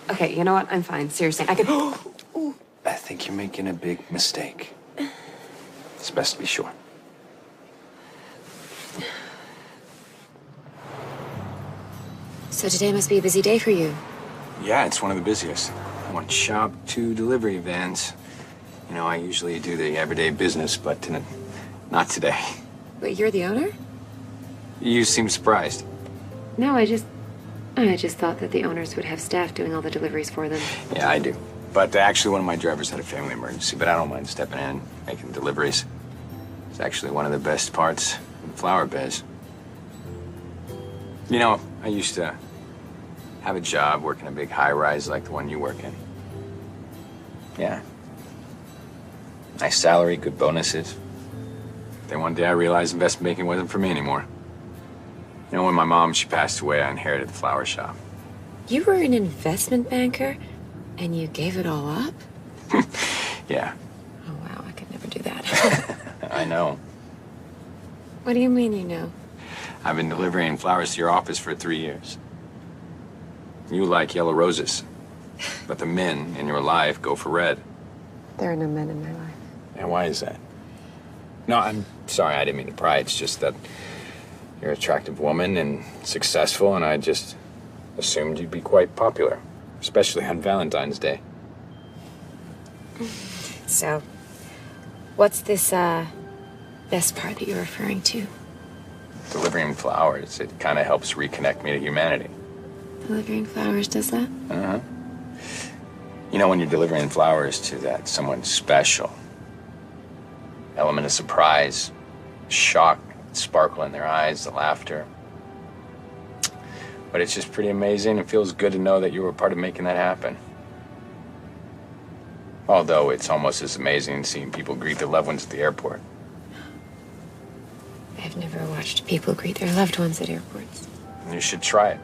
Speaker 12: Okay, you know what? I'm fine. Seriously, I could.
Speaker 3: I think you're making a big mistake. It's best to be sure.
Speaker 12: So today must be a busy day for you.
Speaker 18: Yeah, it's one of the busiest. One shop, 2 delivery vans. You know, I usually do the everyday business, but not today.
Speaker 12: But you're the owner?
Speaker 18: You seem surprised.
Speaker 12: No, I just thought that the owners would have staff doing all the deliveries for them.
Speaker 18: Yeah, I do. But actually, one of my drivers had a family emergency, but I don't mind stepping in, making deliveries. It's actually one of the best parts of the flower biz. You know, I used to have a job working a big high-rise like the one you work in. Yeah. Nice salary, good bonuses. Then one day I realized investment banking wasn't for me anymore. You know, when my mom, she passed away, I inherited the flower shop.
Speaker 12: You were an investment banker, and you gave it all up?
Speaker 18: Yeah,
Speaker 12: Oh, wow, I could never do that.
Speaker 18: I know.
Speaker 12: What do you mean you know?
Speaker 18: I've been delivering flowers to your office for 3 years. You like yellow roses, but the men in your life go for red.
Speaker 12: There are no men in my life.
Speaker 18: And why is that? No, I'm sorry, I didn't mean to pry. It's just that you're an attractive woman and successful, and I just assumed you'd be quite popular, especially on Valentine's Day.
Speaker 12: So, what's this, best part that you're referring to?
Speaker 18: Delivering flowers, it kind of helps reconnect me to humanity.
Speaker 12: Delivering flowers does that?
Speaker 18: Uh-huh. You know, when you're delivering flowers to that someone special, element of surprise, shock, sparkle in their eyes, the laughter. But it's just pretty amazing. It feels good to know that you were a part of making that happen. Although it's almost as amazing seeing people greet their loved ones at the airport.
Speaker 12: I've never watched people greet their loved ones at airports.
Speaker 18: You should try it.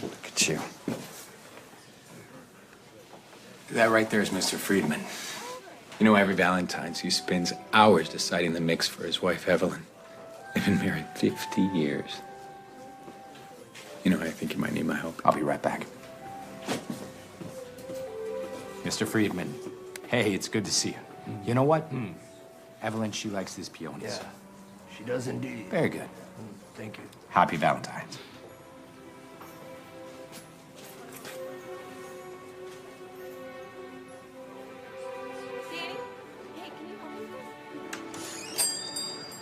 Speaker 18: Look at you. That right there is Mr. Friedman. You know, every Valentine's he spends hours deciding the mix for his wife, Evelyn. They've been married 50 years. You know, I think you might need my help. I'll be right back.
Speaker 8: Mr. Friedman, hey, it's good to see you. You know what? Evelyn, she likes these peonies.
Speaker 22: Yeah, she does indeed.
Speaker 8: Very good.
Speaker 22: Thank you.
Speaker 8: Happy Valentine's.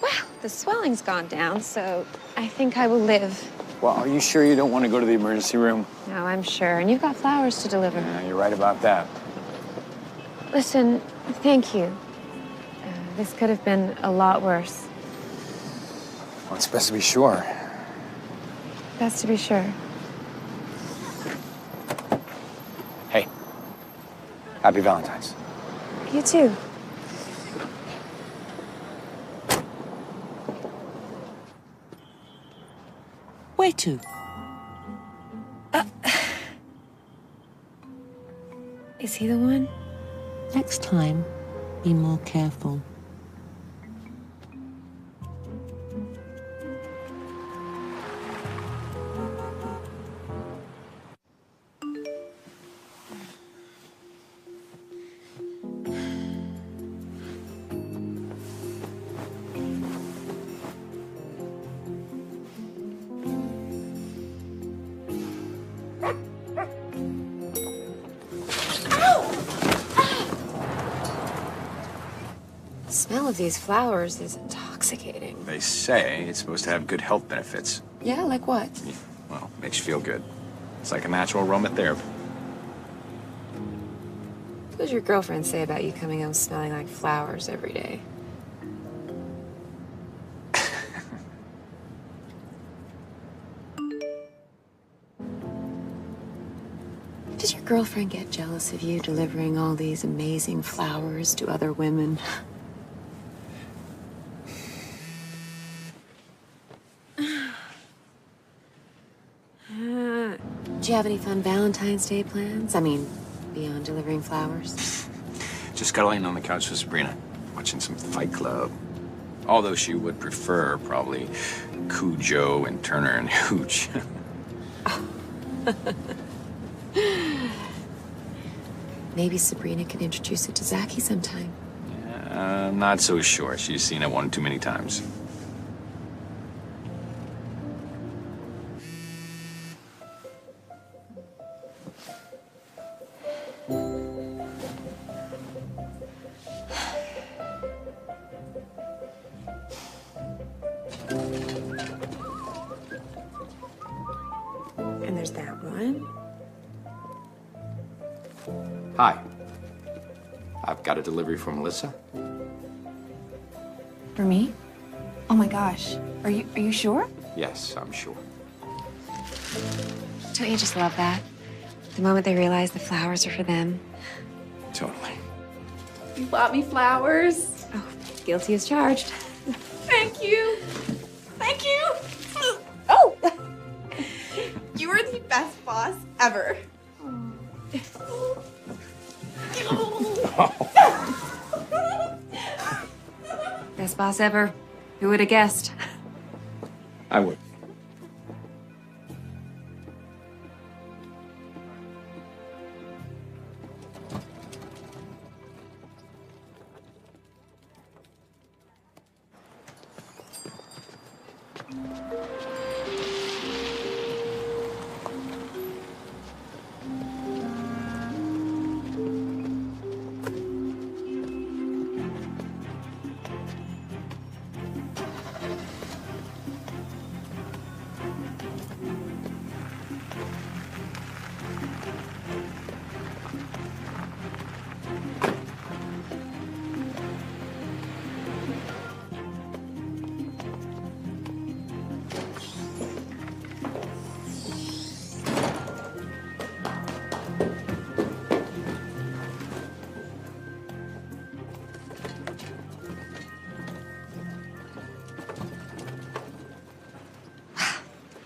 Speaker 1: Well, the swelling's gone down, so I think I will live.
Speaker 18: Well, are you sure you don't want to go to the emergency room?
Speaker 1: No, I'm sure. And you've got flowers to deliver.
Speaker 18: Yeah, you're right about that.
Speaker 1: Listen, thank you. This could have been a lot worse.
Speaker 18: Well, it's best to be sure.
Speaker 1: Best to be sure.
Speaker 18: Hey, happy Valentine's.
Speaker 1: You too.
Speaker 7: Where to?
Speaker 1: Is he the one?
Speaker 7: Next time, be more careful.
Speaker 12: The smell of these flowers is intoxicating.
Speaker 18: They say it's supposed to have good health benefits.
Speaker 12: Yeah, like what?
Speaker 18: Well, makes you feel good. It's like a natural aromatherapy.
Speaker 12: What does your girlfriend say about you coming home smelling like flowers every day? Did your girlfriend get jealous of you delivering all these amazing flowers to other women? Do you have any fun Valentine's Day plans? I mean, beyond delivering flowers?
Speaker 18: Just cuddling on the couch with Sabrina, watching some Fight Club. Although she would prefer, probably, Cujo and Turner and Hooch.
Speaker 12: Maybe Sabrina could introduce it to Zachy sometime.
Speaker 18: I'm not so sure. She's seen it one too many times.
Speaker 12: And there's that one.
Speaker 8: Hi. I've got a delivery for Melissa.
Speaker 10: For me? Oh my gosh. Are you sure?
Speaker 8: Yes, I'm sure.
Speaker 12: Don't you just love that? The moment they realize the flowers are for them.
Speaker 8: Totally.
Speaker 10: You bought me flowers.
Speaker 12: Oh, guilty as charged.
Speaker 10: Thank you. Thank you. Oh! You are the best boss ever.
Speaker 12: Best boss ever. Who would have guessed?
Speaker 8: I would.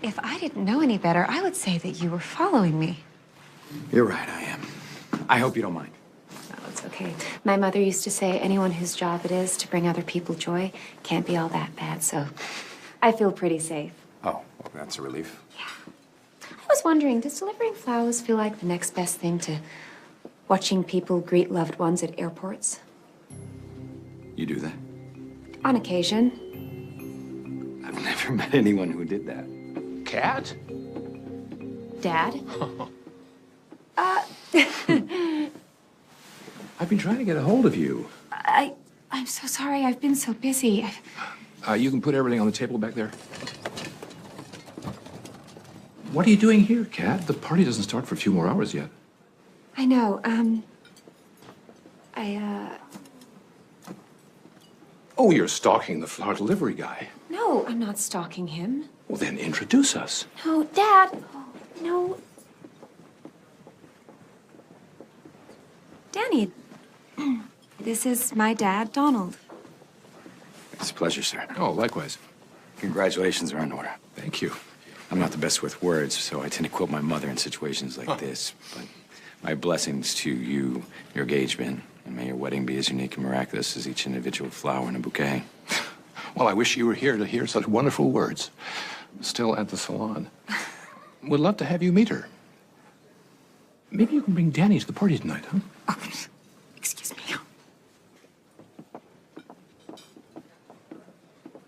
Speaker 12: If I didn't know any better, I would say that you were following me.
Speaker 8: You're right, I am. I hope you don't mind.
Speaker 12: Oh, it's okay. My mother used to say anyone whose job it is to bring other people joy can't be all that bad, so I feel pretty safe.
Speaker 8: Oh, well, that's a relief.
Speaker 12: I was wondering, does delivering flowers feel like the next best thing to watching people greet loved ones at airports?
Speaker 8: You do that?
Speaker 12: On occasion.
Speaker 8: I've never met anyone who did that.
Speaker 18: Cat?
Speaker 12: Dad?
Speaker 8: I've been trying to get a hold of you.
Speaker 12: I'm so sorry. I've been so busy.
Speaker 8: You can put everything on the table back there. What are you doing here, Kat? The party doesn't start for a few more hours yet.
Speaker 12: I know.
Speaker 8: Oh, you're stalking the flower delivery guy.
Speaker 12: No, I'm not stalking him.
Speaker 8: Well, then introduce us.
Speaker 12: No, Dad. Oh, no. Danny, this is my dad, Donald.
Speaker 18: It's a pleasure, sir.
Speaker 8: Oh, likewise.
Speaker 18: Congratulations are in order.
Speaker 8: Thank you.
Speaker 18: I'm not the best with words, so I tend to quote my mother in situations like this. But my blessings to you, your engagement, and may your wedding be as unique and miraculous as each individual flower in a bouquet.
Speaker 8: Well, I wish you were here to hear such wonderful words. Still at the salon. Would love to have you meet her. Maybe you can bring Danny to the party tonight, huh?
Speaker 12: Excuse me.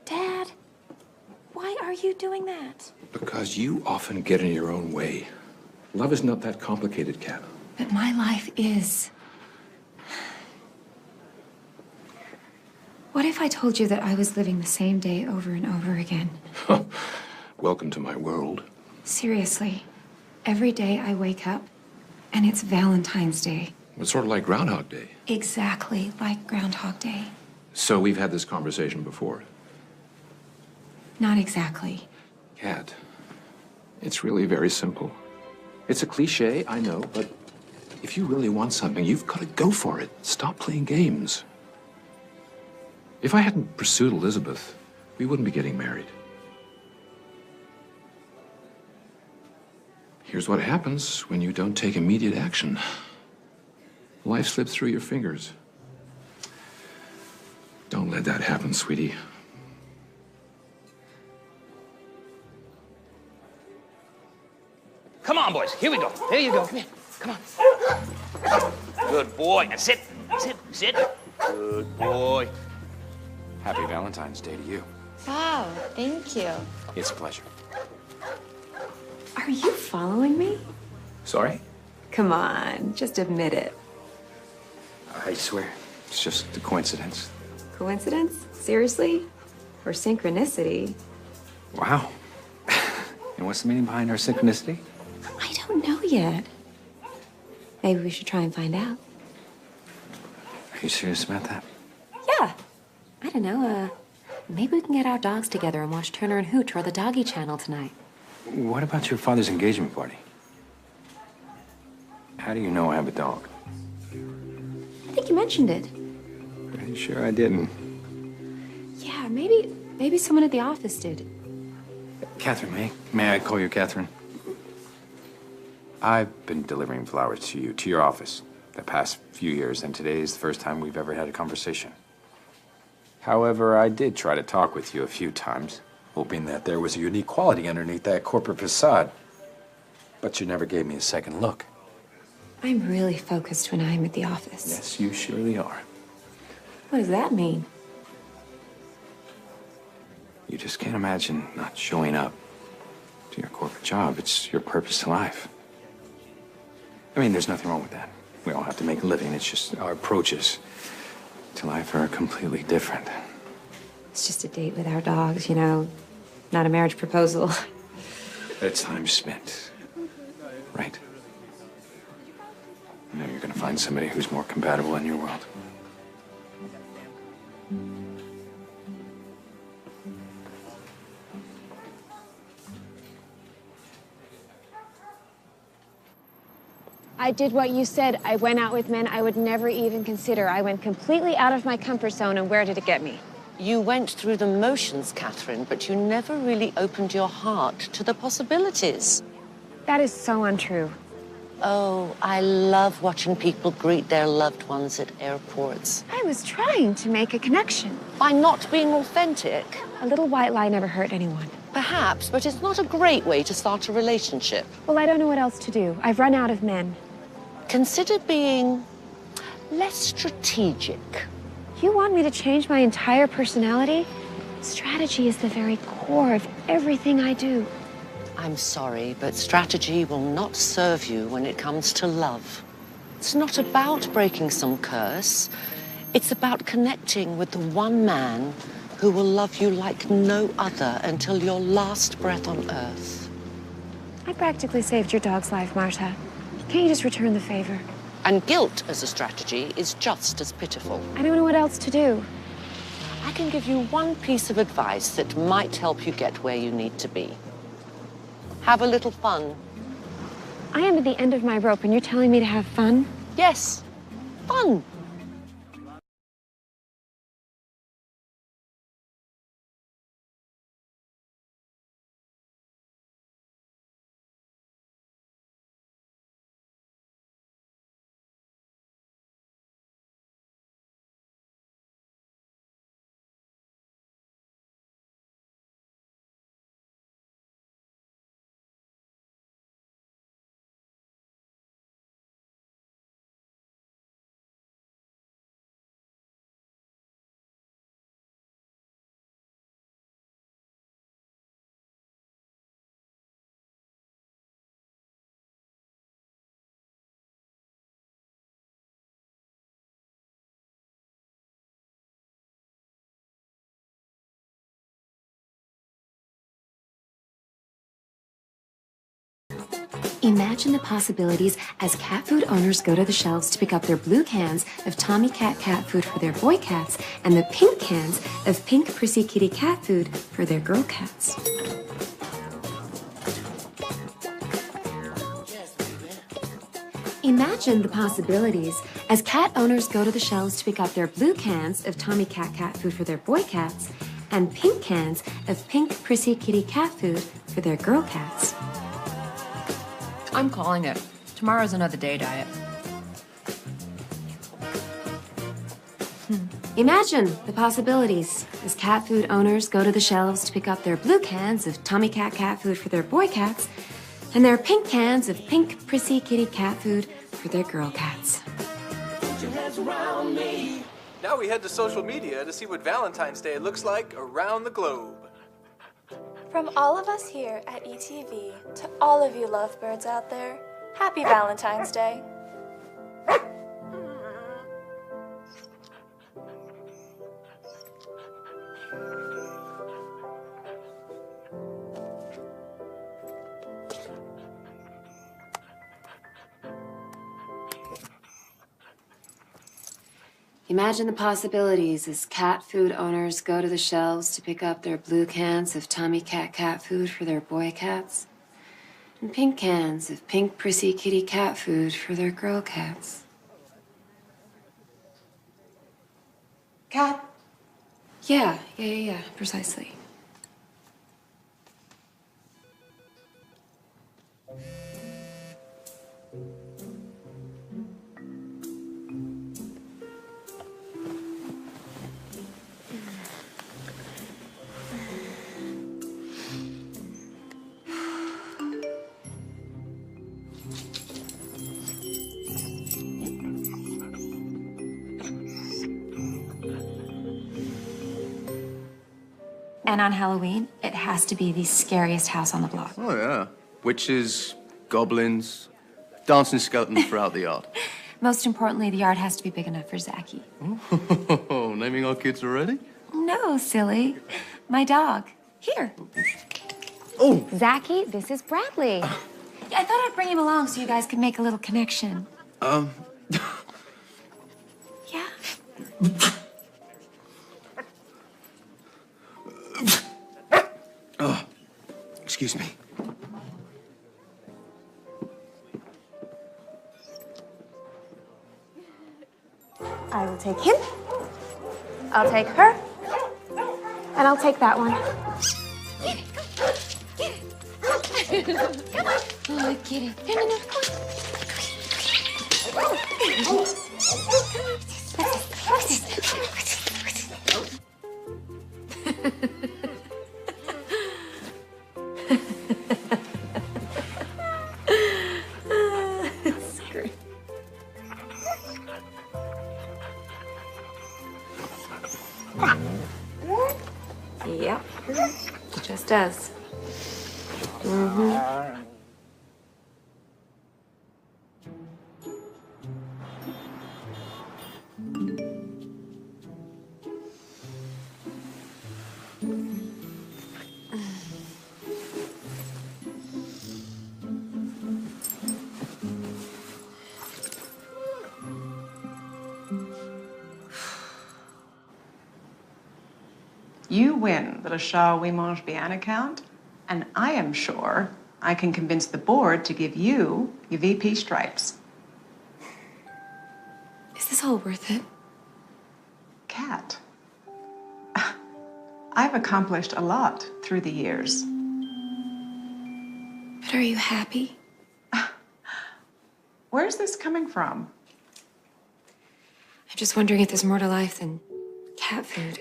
Speaker 12: Dad, why are you doing that?
Speaker 8: Because you often get in your own way. Love is not that complicated, Kat.
Speaker 12: But my life is. What if I told you that I was living the same day over and over again?
Speaker 8: Welcome to my world.
Speaker 12: Seriously, every day I wake up and it's Valentine's Day.
Speaker 8: It's sort of like Groundhog Day.
Speaker 12: Exactly like Groundhog Day.
Speaker 8: So we've had this conversation before.
Speaker 12: Not exactly.
Speaker 8: Kat, it's really very simple. It's a cliche, I know, but If you really want something, you've got to go for it. Stop playing games. If I hadn't pursued Elizabeth, we wouldn't be getting married. Here's what happens when you don't take immediate action. Life slips through your fingers. Don't let that happen, sweetie.
Speaker 4: Come on, boys. Here we go. Here you go. Come here. Come on. Good boy. Now sit. Sit. Sit. Good boy.
Speaker 18: Happy Valentine's Day to you.
Speaker 12: Wow, thank you.
Speaker 18: It's a pleasure.
Speaker 12: Are you following me?
Speaker 18: Sorry?
Speaker 12: Come on, just admit it.
Speaker 18: I swear, it's just a coincidence.
Speaker 12: Coincidence? Seriously? Or synchronicity?
Speaker 18: Wow. And what's the meaning behind our synchronicity?
Speaker 12: I don't know yet. Maybe we should try and find out.
Speaker 18: Are you serious about that?
Speaker 12: Yeah. I don't know, maybe we can get our dogs together and watch Turner and Hooch or the Doggy Channel tonight.
Speaker 18: What about your father's engagement party? How do you know I have a dog?
Speaker 12: I think you mentioned it.
Speaker 18: Are you sure I didn't?
Speaker 12: Yeah, maybe someone at the office did.
Speaker 18: Catherine, may I call you Catherine? I've been delivering flowers to you, to your office, the past few years, and today is the first time we've ever had a conversation. However, I did try to talk with you a few times, hoping that there was a unique quality underneath that corporate facade. But you never gave me a second look.
Speaker 12: I'm really focused when I'm at the office.
Speaker 18: Yes, you surely are.
Speaker 12: What does that mean?
Speaker 18: You just can't imagine not showing up to your corporate job. It's your purpose to life. I mean, there's nothing wrong with that. We all have to make a living. It's just our approaches to life are completely different.
Speaker 12: It's just a date with our dogs, you know, not a marriage proposal.
Speaker 18: It's time spent, right? You know you're gonna find somebody who's more compatible in your world.
Speaker 1: I did what you said. I went out with men I would never even consider. I went completely out of my comfort zone, and where did it get me?
Speaker 7: You went through the motions, Catherine, but you never really opened your heart to the possibilities.
Speaker 1: That is so untrue.
Speaker 7: Oh, I love watching people greet their loved ones at airports.
Speaker 1: I was trying to make a connection.
Speaker 7: By not being authentic.
Speaker 1: A little white lie never hurt anyone.
Speaker 7: Perhaps, but it's not a great way to start a relationship.
Speaker 1: Well, I don't know what else to do. I've run out of men.
Speaker 7: Consider being less strategic.
Speaker 1: You want me to change my entire personality? Strategy is the very core of everything I do.
Speaker 7: I'm sorry, but strategy will not serve you when it comes to love. It's not about breaking some curse. It's about connecting with the one man who will love you like no other until your last breath on earth.
Speaker 1: I practically saved your dog's life, Marta. Can't you just return the favor?
Speaker 7: And guilt as a strategy is just as pitiful.
Speaker 1: I don't know what else to do.
Speaker 7: I can give you one piece of advice that might help you get where you need to be. Have a little fun.
Speaker 1: I am at the end of my rope and you're telling me to have fun?
Speaker 7: Yes, fun.
Speaker 12: Imagine the possibilities as cat food owners go to the shelves to pick up their blue cans of Tommy Cat cat food for their boy cats and the pink cans of Pink Prissy Kitty cat food for their girl cats. Imagine the possibilities as cat owners go to the shelves to pick up their blue cans of Tommy Cat cat food for their boy cats and pink cans of pink Prissy Kitty cat food for their girl cats.
Speaker 9: I'm calling it. Tomorrow's another day diet.
Speaker 12: Imagine the possibilities as cat food owners go to the shelves to pick up their blue cans of Tommy Cat cat food for their boy cats and their pink cans of pink Prissy Kitty cat food for their girl cats.
Speaker 11: Now we head to social media to see what Valentine's Day looks like around the globe.
Speaker 23: From all of us here at ETV to all of you lovebirds out there, happy Valentine's Day.
Speaker 12: Imagine the possibilities as cat food owners go to the shelves to pick up their blue cans of Tommy Cat cat food for their boy cats and pink cans of pink Prissy Kitty cat food for their girl cats.
Speaker 9: Cat?
Speaker 12: Yeah, precisely. And on Halloween, it has to be the scariest house on the block.
Speaker 14: Oh, yeah. Witches, goblins, dancing skeletons throughout the yard.
Speaker 12: Most importantly, the yard has to be big enough for Zachy.
Speaker 14: Oh, naming our kids already?
Speaker 12: No, silly. My dog. Here.
Speaker 14: Oh!
Speaker 1: Zachy, this is Bradley.
Speaker 12: Yeah, I thought I'd bring him along so you guys could make a little connection.
Speaker 14: Yeah. Oh, excuse me.
Speaker 1: I will take him. I'll take her. And I'll take that one.
Speaker 12: Get it. Come on. Oh, get it. No, come on. It's great. Yep, it just does. Mm-hmm.
Speaker 24: You win the Le Chat We Mange Bien account, and I am sure I can convince the board to give you your VP stripes.
Speaker 12: Is this all worth it?
Speaker 24: Kat, I've accomplished a lot through the years.
Speaker 12: But are you happy?
Speaker 24: Where's this coming from?
Speaker 12: I'm just wondering if there's more to life than cat food.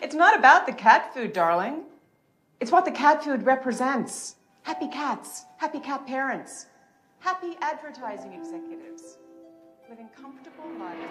Speaker 24: It's not about the cat food, darling. It's what the cat food represents. Happy cats, happy cat parents, happy advertising executives, living comfortable lives.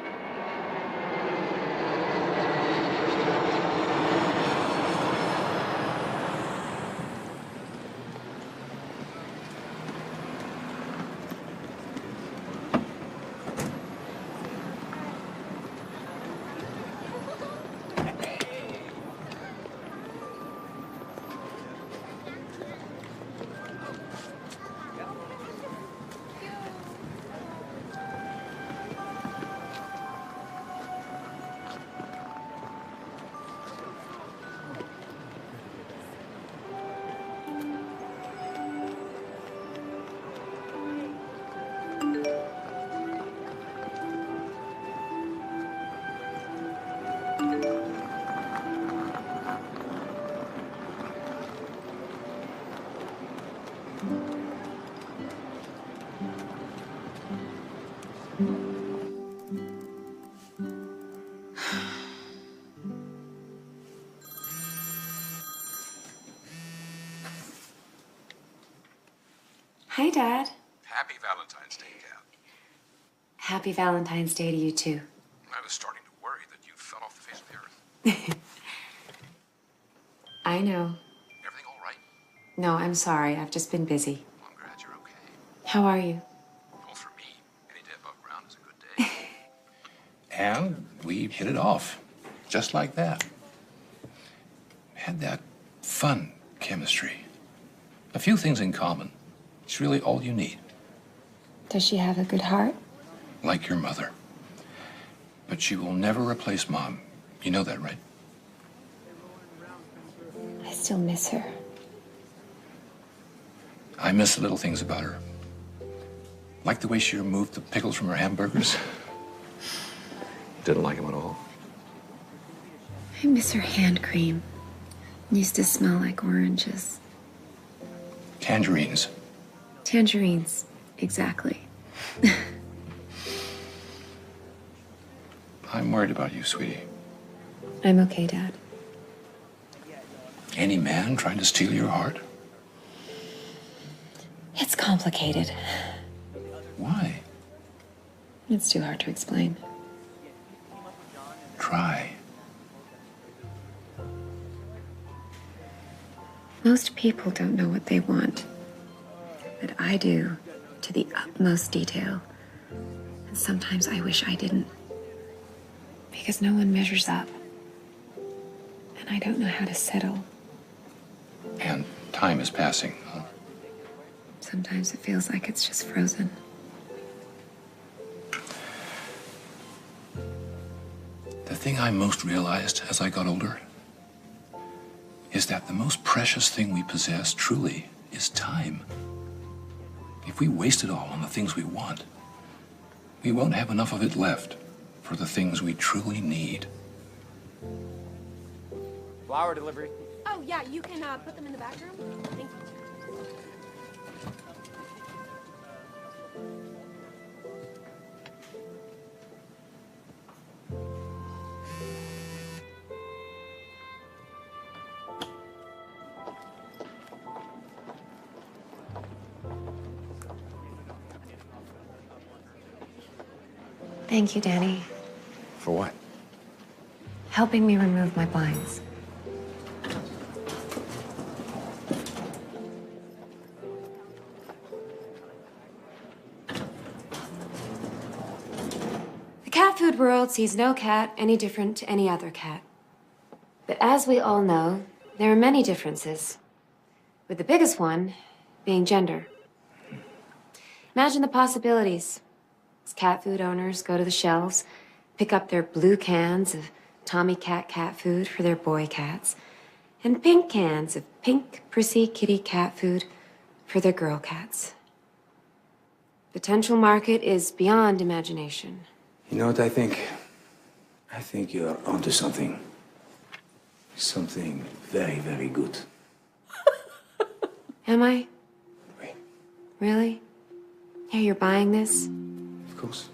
Speaker 12: Hi, Dad.
Speaker 8: Happy Valentine's Day, Cal.
Speaker 12: Happy Valentine's Day to you, too.
Speaker 8: I was starting to worry that you fell off the face of the earth.
Speaker 12: I know.
Speaker 8: Everything all right?
Speaker 12: No, I'm sorry. I've just been busy.
Speaker 8: Well, I'm glad you're okay.
Speaker 12: How are you?
Speaker 8: Well, for me, any day above ground is a good day. And we hit it off, just like that. Had that fun chemistry. A few things in common. It's really all you need.
Speaker 12: Does she have a good heart?
Speaker 8: Like your mother. But she will never replace Mom. You know that, right?
Speaker 12: I still miss her.
Speaker 8: I miss the little things about her. Like the way she removed the pickles from her hamburgers. Didn't like them at all.
Speaker 12: I miss her hand cream. It used to smell like oranges.
Speaker 8: Tangerines.
Speaker 12: Tangerines, exactly.
Speaker 8: I'm worried about you, sweetie.
Speaker 12: I'm okay, Dad.
Speaker 8: Any man trying to steal your heart?
Speaker 12: It's complicated.
Speaker 8: Why?
Speaker 12: It's too hard to explain.
Speaker 8: Try.
Speaker 12: Most people don't know what they want, but I do, to the utmost detail. And sometimes I wish I didn't, because no one measures up. And I don't know how to settle.
Speaker 8: And time is passing, huh?
Speaker 12: Sometimes it feels like it's just frozen.
Speaker 8: The thing I most realized as I got older is that the most precious thing we possess truly is time. If we waste it all on the things we want, we won't have enough of it left for the things we truly need.
Speaker 4: Flower delivery.
Speaker 10: Oh, yeah, you can put them in the back room. Thank you.
Speaker 12: Thank you, Danny.
Speaker 8: For what?
Speaker 12: Helping me remove my blinds. The cat food world sees no cat any different to any other cat. But as we all know, there are many differences, with the biggest one being gender. Imagine the possibilities. As cat food owners go to the shelves, pick up their blue cans of Tommy Cat cat food for their boy cats, and pink cans of pink, prissy kitty cat food for their girl cats. Potential market is beyond imagination.
Speaker 2: You know what I think? I think you're onto something. Something very, very good.
Speaker 12: Am I? Really? Yeah, you're buying this?
Speaker 2: Of course.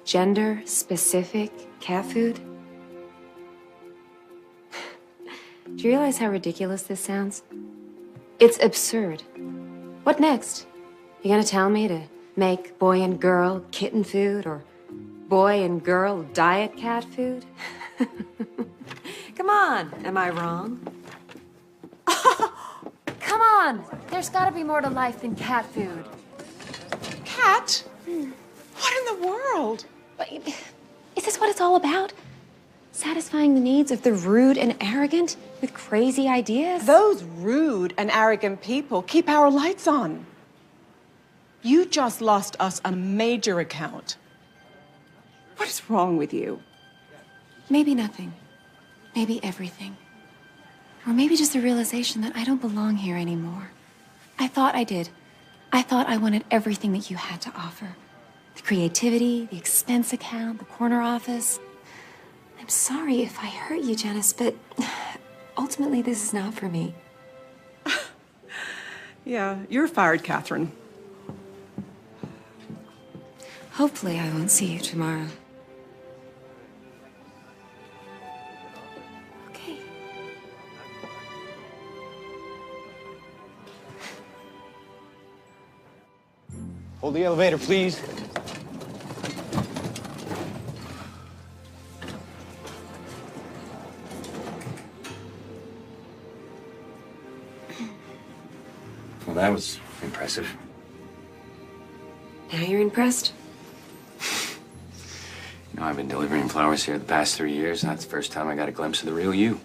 Speaker 12: Gender-specific cat food? Do you realize how ridiculous this sounds? It's absurd. What next? You gonna tell me to make boy and girl kitten food or boy and girl diet cat food? Come on, am I wrong? Come on! There's gotta be more to life than cat food.
Speaker 24: Cat? What in the world?
Speaker 12: Is this what it's all about? Satisfying the needs of the rude and arrogant with crazy ideas?
Speaker 24: Those rude and arrogant people keep our lights on. You just lost us a major account. What is wrong with you?
Speaker 12: Maybe nothing. Maybe everything. Or maybe just the realization that I don't belong here anymore. I thought I did. I thought I wanted everything that you had to offer. The creativity, the expense account, the corner office. I'm sorry if I hurt you, Janice, but ultimately this is not for me.
Speaker 24: Yeah, you're fired, Catherine.
Speaker 12: Hopefully, I won't see you tomorrow. Okay.
Speaker 18: Hold the elevator, please. Well, that was impressive.
Speaker 12: Now you're impressed?
Speaker 18: You know, I've been delivering flowers here the past 3 years, and that's the first time I got a glimpse of the real you.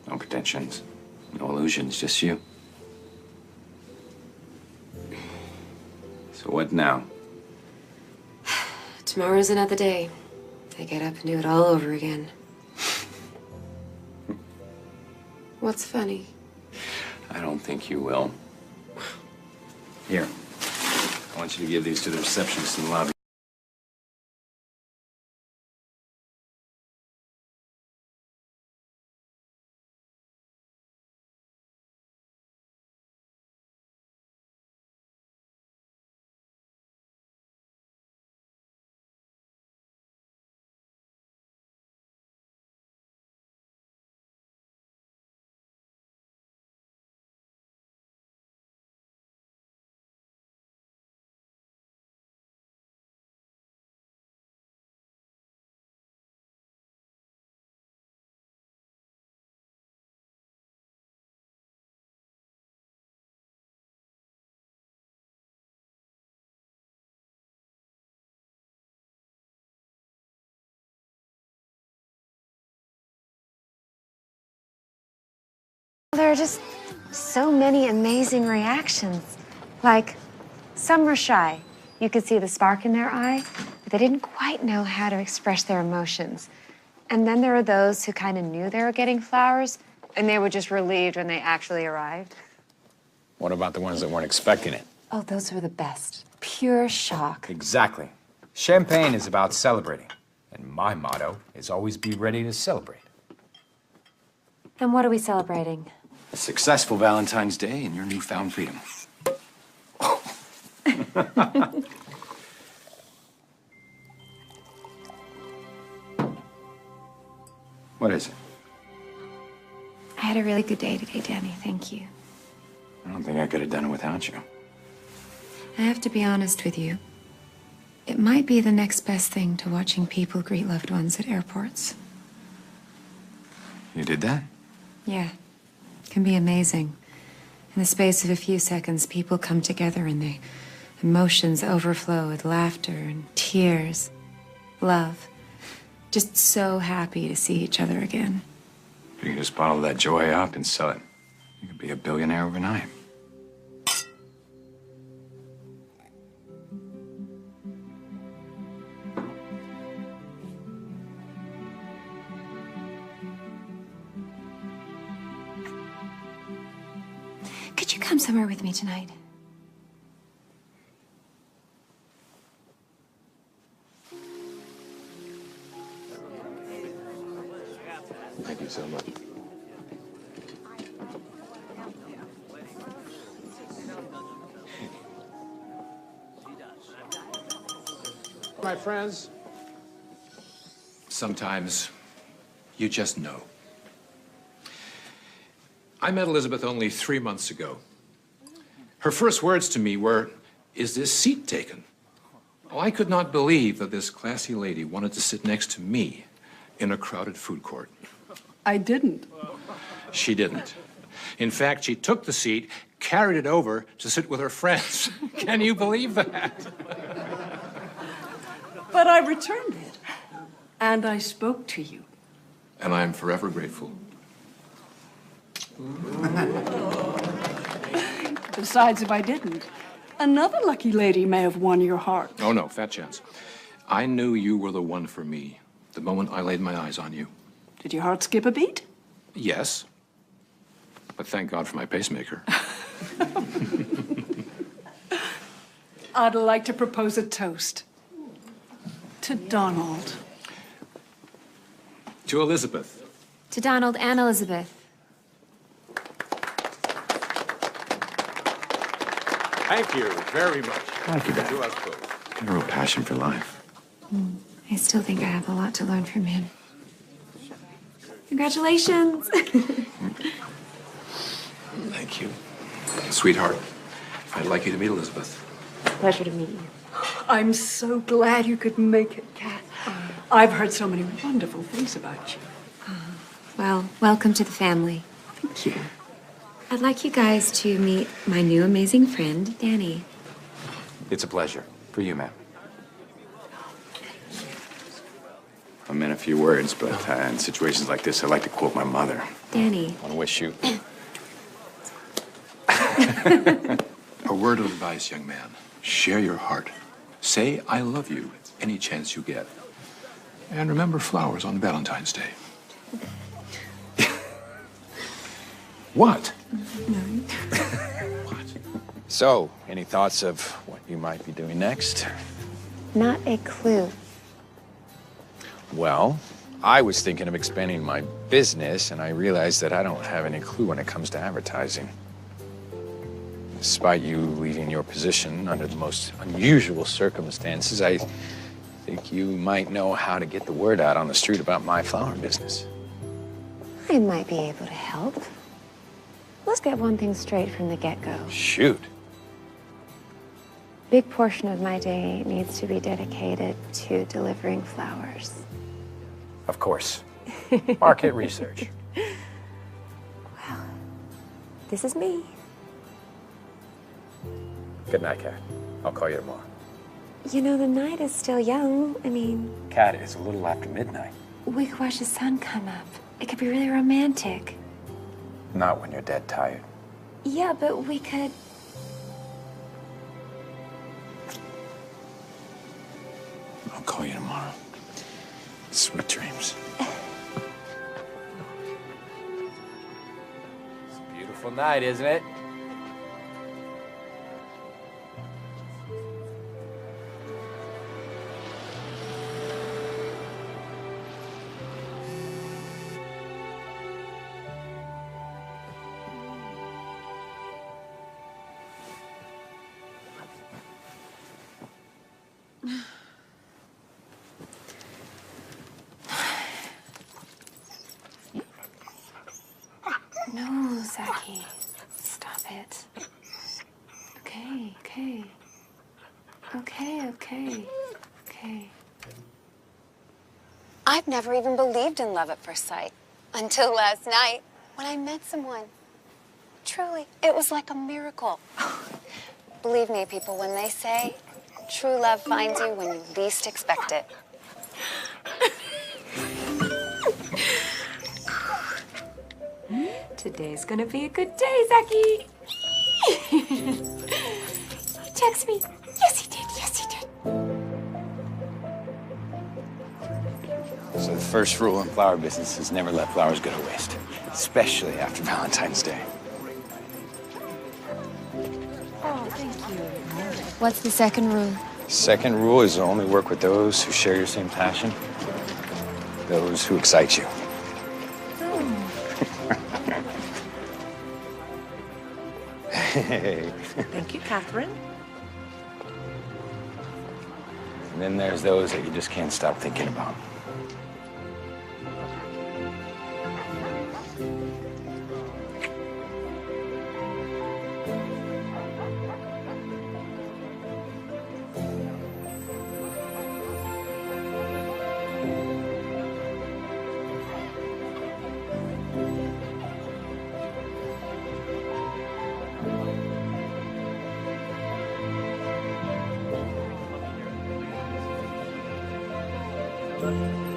Speaker 18: No pretensions, no illusions, just you. So what now?
Speaker 12: Tomorrow's another day. I get up and do it all over again. What's funny?
Speaker 18: I don't think you will. Here. I want you to give these to the receptionist in the lobby.
Speaker 1: There are just so many amazing reactions. Like, some were shy. You could see the spark in their eye, but they didn't quite know how to express their emotions. And then there were those who kind of knew they were getting flowers, and they were just relieved when they actually arrived.
Speaker 18: What about the ones that weren't expecting it?
Speaker 1: Oh, those were the best. Pure shock.
Speaker 6: Exactly. Champagne is about celebrating, and my motto is always be ready to celebrate.
Speaker 1: And what are we celebrating?
Speaker 18: A successful Valentine's Day and your newfound freedom. What is it?
Speaker 1: I had a really good day today, Danny. Thank you.
Speaker 18: I don't think I could have done it without you.
Speaker 12: I have to be honest with you. It might be the next best thing to watching people greet loved ones at airports.
Speaker 18: You did that?
Speaker 12: Yeah. It can be amazing. In the space of a few seconds, people come together and their emotions overflow with laughter and tears, love. Just so happy to see each other again.
Speaker 18: You can just bottle that joy up and sell it. You could be a billionaire overnight.
Speaker 12: Could you come somewhere with me tonight?
Speaker 18: Thank you so much.
Speaker 8: My friends, sometimes you just know. I met Elizabeth only 3 months ago. Her first words to me were, "Is this seat taken?" Oh, I could not believe that this classy lady wanted to sit next to me in a crowded food court.
Speaker 24: I didn't.
Speaker 8: She didn't. In fact, she took the seat, carried it over to sit with her friends. Can you believe that?
Speaker 24: But I returned it. And I spoke to you.
Speaker 8: And I am forever grateful.
Speaker 24: Besides, if I didn't, another lucky lady may have won your heart.
Speaker 8: Oh, no, fat chance. I knew you were the one for me the moment I laid my eyes on you.
Speaker 24: Did your heart skip a beat?
Speaker 8: Yes. But thank God for my pacemaker.
Speaker 24: I'd like to propose a toast. To Donald.
Speaker 8: To Elizabeth.
Speaker 12: To Donald and Elizabeth.
Speaker 5: Thank you very much.
Speaker 2: Thank you, Dad.
Speaker 5: To us both.
Speaker 2: Got a real passion for life.
Speaker 1: I still think I have a lot to learn from him. Congratulations.
Speaker 8: Thank you. Sweetheart, I'd like you to meet Elizabeth.
Speaker 1: Pleasure to meet you.
Speaker 13: I'm so glad you could make it, Kat. I've heard so many wonderful things about you.
Speaker 1: Well, welcome to the family.
Speaker 13: Thank you.
Speaker 1: I'd like you guys to meet my new amazing friend, Danny.
Speaker 18: It's a pleasure. For you, ma'am. I meant a few words, but in situations like this, I like to quote my mother.
Speaker 1: Danny.
Speaker 18: I want to wish you.
Speaker 8: A word of advice, young man. Share your heart. Say I love you any chance you get. And remember flowers on Valentine's Day. What?
Speaker 18: So, any thoughts of what you might be doing next?
Speaker 1: Not a clue.
Speaker 18: Well, I was thinking of expanding my business, and I realized that I don't have any clue when it comes to advertising. Despite you leaving your position under the most unusual circumstances, I think you might know how to get the word out on the street about my flower business.
Speaker 1: I might be able to help. Let's get one thing straight from the get-go.
Speaker 18: Shoot.
Speaker 1: Big portion of my day needs to be dedicated to delivering flowers.
Speaker 6: Of course. Market research.
Speaker 1: This is me.
Speaker 6: Good night, Kat. I'll call you tomorrow.
Speaker 1: You know, the night is still young. I mean,
Speaker 6: Kat, it's a little after midnight.
Speaker 1: we could watch the sun come up. It could be really romantic.
Speaker 6: Not when you're dead tired.
Speaker 1: Yeah, but we could...
Speaker 18: I'll call you tomorrow. Sweet dreams.
Speaker 6: It's a beautiful night, isn't it?
Speaker 1: No, Zaki. Stop it. Okay, okay. Okay. I've never even believed in love at first sight. Until last night, when I met someone. Truly, it was like a miracle. Believe me, people, when they say true love finds you when you least expect it. Today's gonna be a good day, Zaki. He texted me. Yes, he did. Yes, he did.
Speaker 18: So the first rule in flower business is never let flowers go to waste, especially after Valentine's Day.
Speaker 1: Oh, thank you. What's the second rule?
Speaker 18: Second rule is to only work with those who share your same passion, those who excite you. Hey.
Speaker 7: Thank you, Catherine.
Speaker 18: And then there's those that you just can't stop thinking about.
Speaker 5: Thank you.